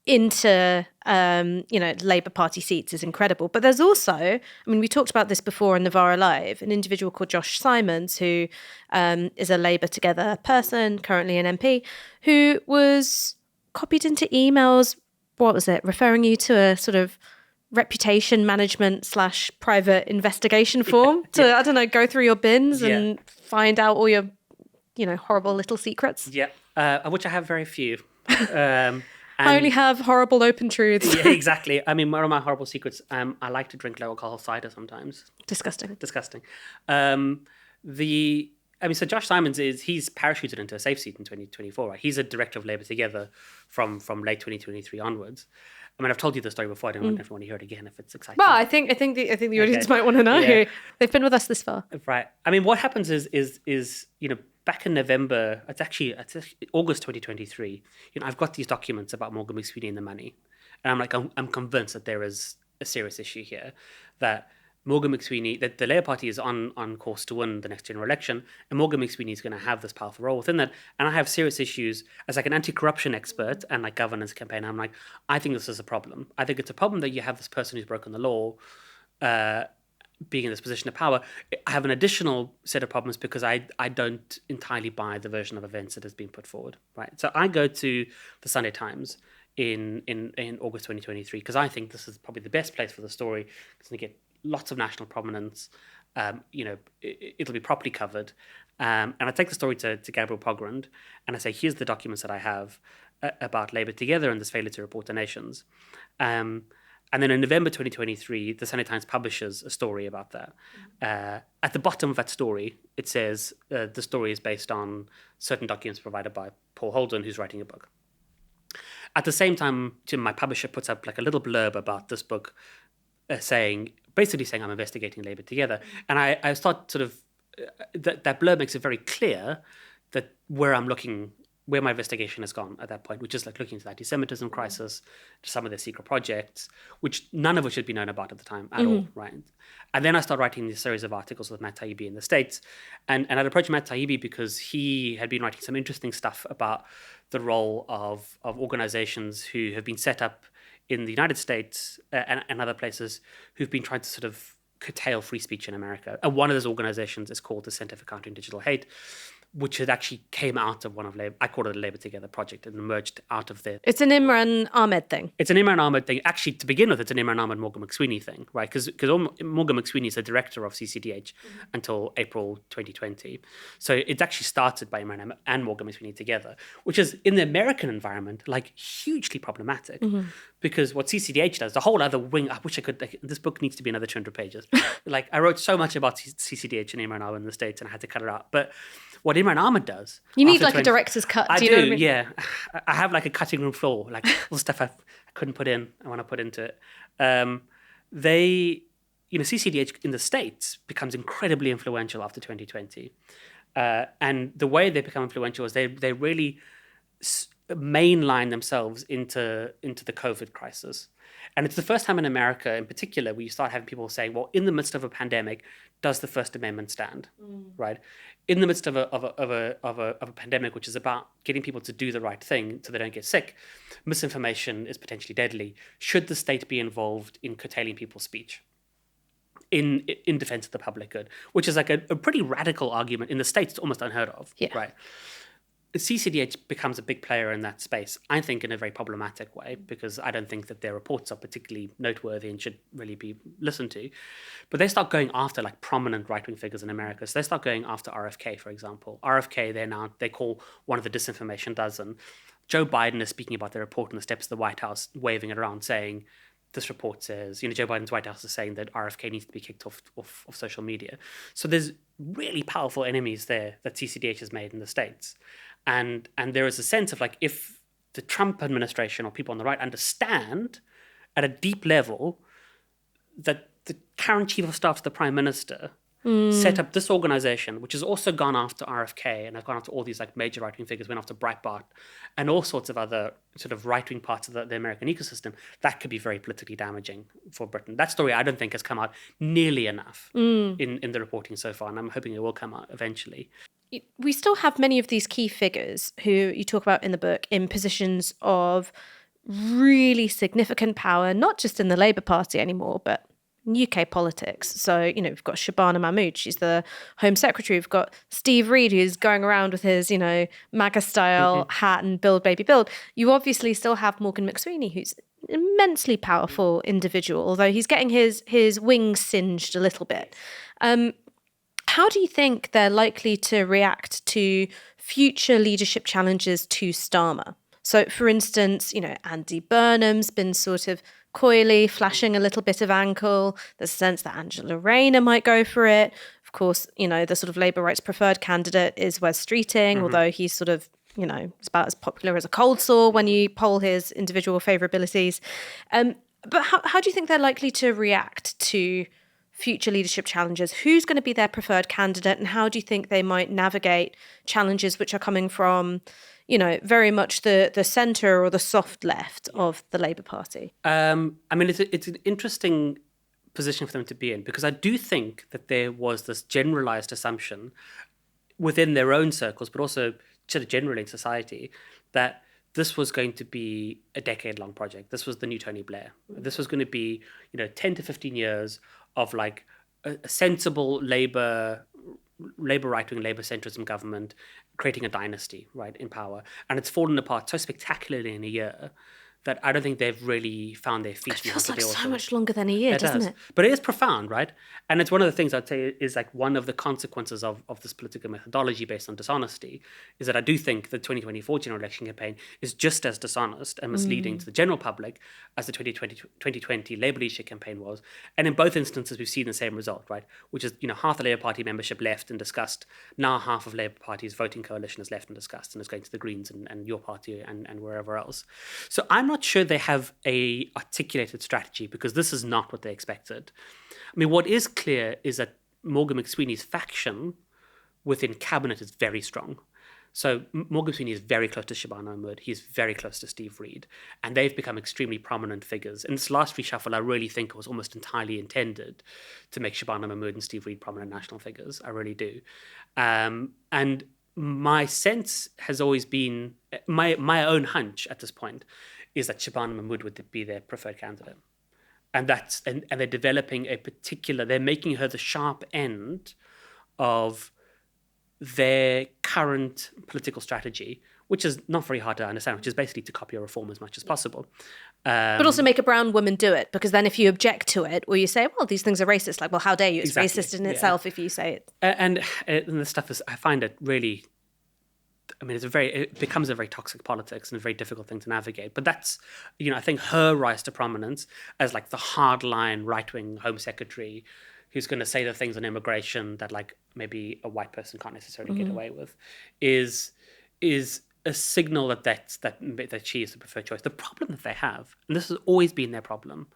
into Labour Party seats is incredible. But there's also, we talked about this before on Novara Live, an individual called Josh Simons, who is a Labour Together person, currently an MP, who was copied into emails, referring you to a sort of reputation management / private investigation form to, go through your bins and find out all your, horrible little secrets. Yeah, of which I have very few. I only have horrible open truths. Yeah, exactly. One of my horrible secrets, I like to drink low alcohol cider sometimes. Disgusting. So Josh Simons he's parachuted into a safe seat in 2024, right? He's a director of Labour Together from late 2023 onwards. I've told you the story before. I don't want to hear it again if it's exciting. Well, I think the audience might want to know. Yeah. They've been with us this far. Right. What happens is back in November, it's actually August 2023, I've got these documents about Morgan McSweeney and the money. And I'm like, I'm convinced that there is a serious issue here, that Morgan McSweeney, that the Labour Party is on course to win the next general election, and Morgan McSweeney is going to have this powerful role within that. And I have serious issues as like an anti-corruption expert and like governance campaign. I'm like, I think this is a problem. I think it's a problem that you have this person who's broken the law being in this position of power. I have an additional set of problems because I don't entirely buy the version of events that has been put forward. Right. So I go to the Sunday Times in August 2023 because I think this is probably the best place for the story. It's going to get lots of national prominence. It'll be properly covered. And I take the story to Gabriel Pogrund and I say, here's the documents that I have about Labour Together and this failure to report to nations. And then in November 2023, the Sunday Times publishes a story about that. At the bottom of that story, it says the story is based on certain documents provided by Paul Holden, who's writing a book. At the same time, my publisher puts up like a little blurb about this book basically saying I'm investigating Labour Together. And I start sort of, that blurb makes it very clear that where my investigation has gone at that point, which is like looking into the anti-Semitism crisis, some of their secret projects, which none of which had been known about at the time at all, right? And then I started writing this series of articles with Matt Taibbi in the States. And I'd approached Matt Taibbi because he had been writing some interesting stuff about the role of organizations who have been set up in the United States and other places who've been trying to sort of curtail free speech in America. And one of those organizations is called the Center for Countering Digital Hate, which had actually came out of one of I call it a Labour Together project, and emerged out of there. It's an Imran Ahmed thing. It's an Imran Ahmed thing. Actually, to begin with, it's an Imran Ahmed Morgan McSweeney thing, right? Because Morgan McSweeney is the director of CCDH until April 2020. So it actually started by Imran Ahmed and Morgan McSweeney together, which is, in the American environment, like hugely problematic. Because what CCDH does, the whole other wing, I wish I could, this book needs to be another 200 pages. Like, I wrote so much about CCDH and Imran Ahmed in the States, and I had to cut it out. But what Imran Ahmed does... You need like a director's cut. I do, know what I mean? Yeah. I have like a cutting room floor, like all the stuff I couldn't put in, I want to put into it. CCDH in the States becomes incredibly influential after 2020. And the way they become influential is they really mainline themselves into the COVID crisis. And it's the first time in America in particular where you start having people saying, well, in the midst of a pandemic, does the First Amendment stand? Right? In the midst of a pandemic, which is about getting people to do the right thing so they don't get sick, misinformation is potentially deadly. Should the state be involved in curtailing people's speech in defense of the public good? Which is like a pretty radical argument. In the States, it's almost unheard of. Yeah. Right? CCDH becomes a big player in that space, I think, in a very problematic way, because I don't think that their reports are particularly noteworthy and should really be listened to. But they start going after like prominent right-wing figures in America. So they start going after RFK, for example. RFK, they call one of the disinformation dozen. Joe Biden is speaking about the report on the steps of the White House, waving it around, saying, this report says, Joe Biden's White House is saying that RFK needs to be kicked off social media. So there's really powerful enemies there that CCDH has made in the States. And there is a sense of like, if the Trump administration or people on the right understand at a deep level that the current chief of staff to the prime minister set up this organization, which has also gone after RFK and have gone after all these like major right-wing figures, went after Breitbart and all sorts of other sort of right-wing parts of the American ecosystem, that could be very politically damaging for Britain. That story I don't think has come out nearly enough in the reporting so far, and I'm hoping it will come out eventually. We still have many of these key figures who you talk about in the book in positions of really significant power, not just in the Labour Party anymore, but UK politics. So, we've got Shabana Mahmood, she's the Home Secretary. We've got Steve Reed, who's going around with his, MAGA-style hat and build, baby, build. You obviously still have Morgan McSweeney, who's an immensely powerful individual, although he's getting his wings singed a little bit. How do you think they're likely to react to future leadership challenges to Starmer? So, for instance, Andy Burnham's been sort of coyly flashing a little bit of ankle. There's a sense that Angela Rayner might go for it. Of course, the sort of Labour rights preferred candidate is Wes Streeting, although he's sort of, it's about as popular as a cold sore when you poll his individual favourabilities. But how do you think they're likely to react to future leadership challenges, who's going to be their preferred candidate, and how do you think they might navigate challenges which are coming from, very much the centre or the soft left of the Labour Party? It's an interesting position for them to be in, because I do think that there was this generalised assumption within their own circles, but also sort of generally in society, that this was going to be a decade-long project. This was the new Tony Blair. This was going to be, 10 to 15 years of like a sensible Labour right-wing, Labour centrism government creating a dynasty, right, in power. And it's fallen apart so spectacularly in a year that I don't think they've really found their feet. It feels like so much longer than a year, doesn't it? But it is profound, right? And it's one of the things I'd say is like one of the consequences of this political methodology based on dishonesty is that I do think the 2024 general election campaign is just as dishonest and misleading to the general public as the 2020 Labour leadership campaign was. And in both instances, we've seen the same result, right? Which is, half the Labour Party membership left and discussed. Now half of Labour Party's voting coalition is left and discussed and is going to the Greens and your party and wherever else. So I'm not sure they have a articulated strategy, because this is not what they expected. I mean, what is clear is that Morgan McSweeney's faction within cabinet is very strong. So Morgan McSweeney is very close to Shabana Mahmood. He's very close to Steve Reid. And they've become extremely prominent figures. In this last reshuffle, I really think it was almost entirely intended to make Shabana Mahmood and Steve Reid prominent national figures. I really do. And my sense has always been, my own hunch at this point, is that Shabana Mahmood would be their preferred candidate. And they're developing they're making her the sharp end of their current political strategy, which is not very hard to understand, which is basically to copy a reform as much as possible. But also make a brown woman do it, because then if you object to it, or you say, well, these things are racist, like, well, how dare you? It's exactly. Racist in itself if you say it. And the stuff is, I find it really, it becomes a very toxic politics and a very difficult thing to navigate. But that's, I think her rise to prominence as like the hardline right-wing Home Secretary who's going to say the things on immigration that like maybe a white person can't necessarily get away with is a signal that she is the preferred choice. The problem that they have, and this has always been their problem,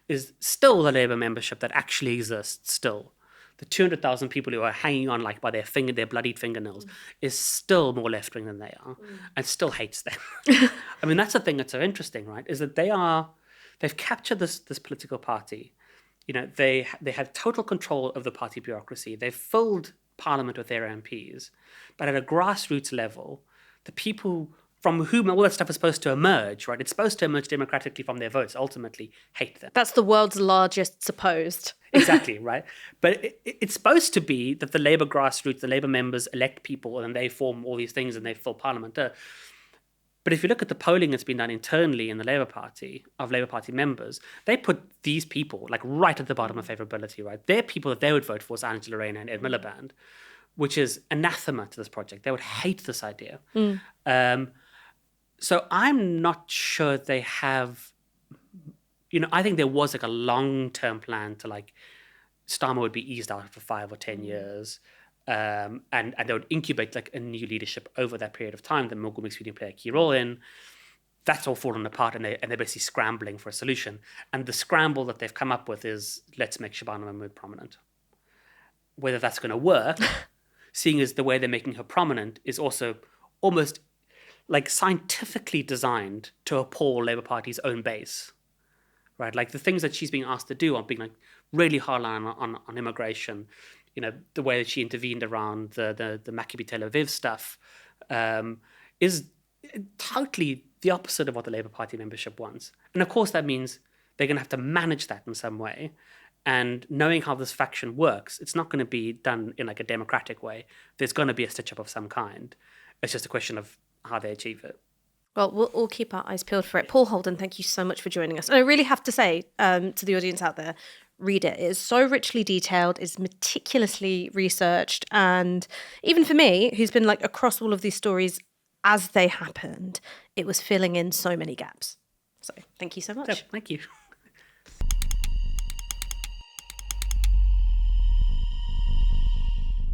is still the Labour membership that actually exists still. The 200,000 people who are hanging on like by their bloodied fingernails is still more left-wing than they are and still hates them. I mean, that's the thing that's so interesting, right? Is that they've captured this political party. They have total control of the party bureaucracy. They've filled parliament with their MPs. But at a grassroots level, the people from whom all that stuff is supposed to emerge, right? It's supposed to emerge democratically from their votes, ultimately hate them. That's the world's largest supposed. Exactly, right? But it's supposed to be that the Labour grassroots, the Labour members elect people and they form all these things and they fill parliament. But if you look at the polling that's been done internally in the Labour Party, of Labour Party members, they put these people like right at the bottom of favourability, right? They're people that they would vote for is Angela Rayner and Ed Miliband, which is anathema to this project. They would hate this idea. So I'm not sure they have, I think there was like a long-term plan to like Starmer would be eased out for 5 or 10 years. And they would incubate like a new leadership over that period of time that Morgan McSweeney play a key role in. That's all fallen apart and they're basically scrambling for a solution. And the scramble that they've come up with is let's make Shabana Mahmood prominent. Whether that's going to work, seeing as the way they're making her prominent is also almost like scientifically designed to appall Labour Party's own base, right? Like the things that she's being asked to do on being like really hard line on immigration, the way that she intervened around the Maccabi Tel Aviv stuff is totally the opposite of what the Labour Party membership wants. And of course that means they're going to have to manage that in some way. And knowing how this faction works, it's not going to be done in like a democratic way. There's going to be a stitch-up of some kind. It's just a question of how they achieve it. Well, we'll all keep our eyes peeled for it. Paul Holden, thank you so much for joining us. And I really have to say to the audience out there, read it. It is so richly detailed, it's meticulously researched. And even for me, who's been like across all of these stories as they happened, it was filling in so many gaps. So thank you so much. Thank you.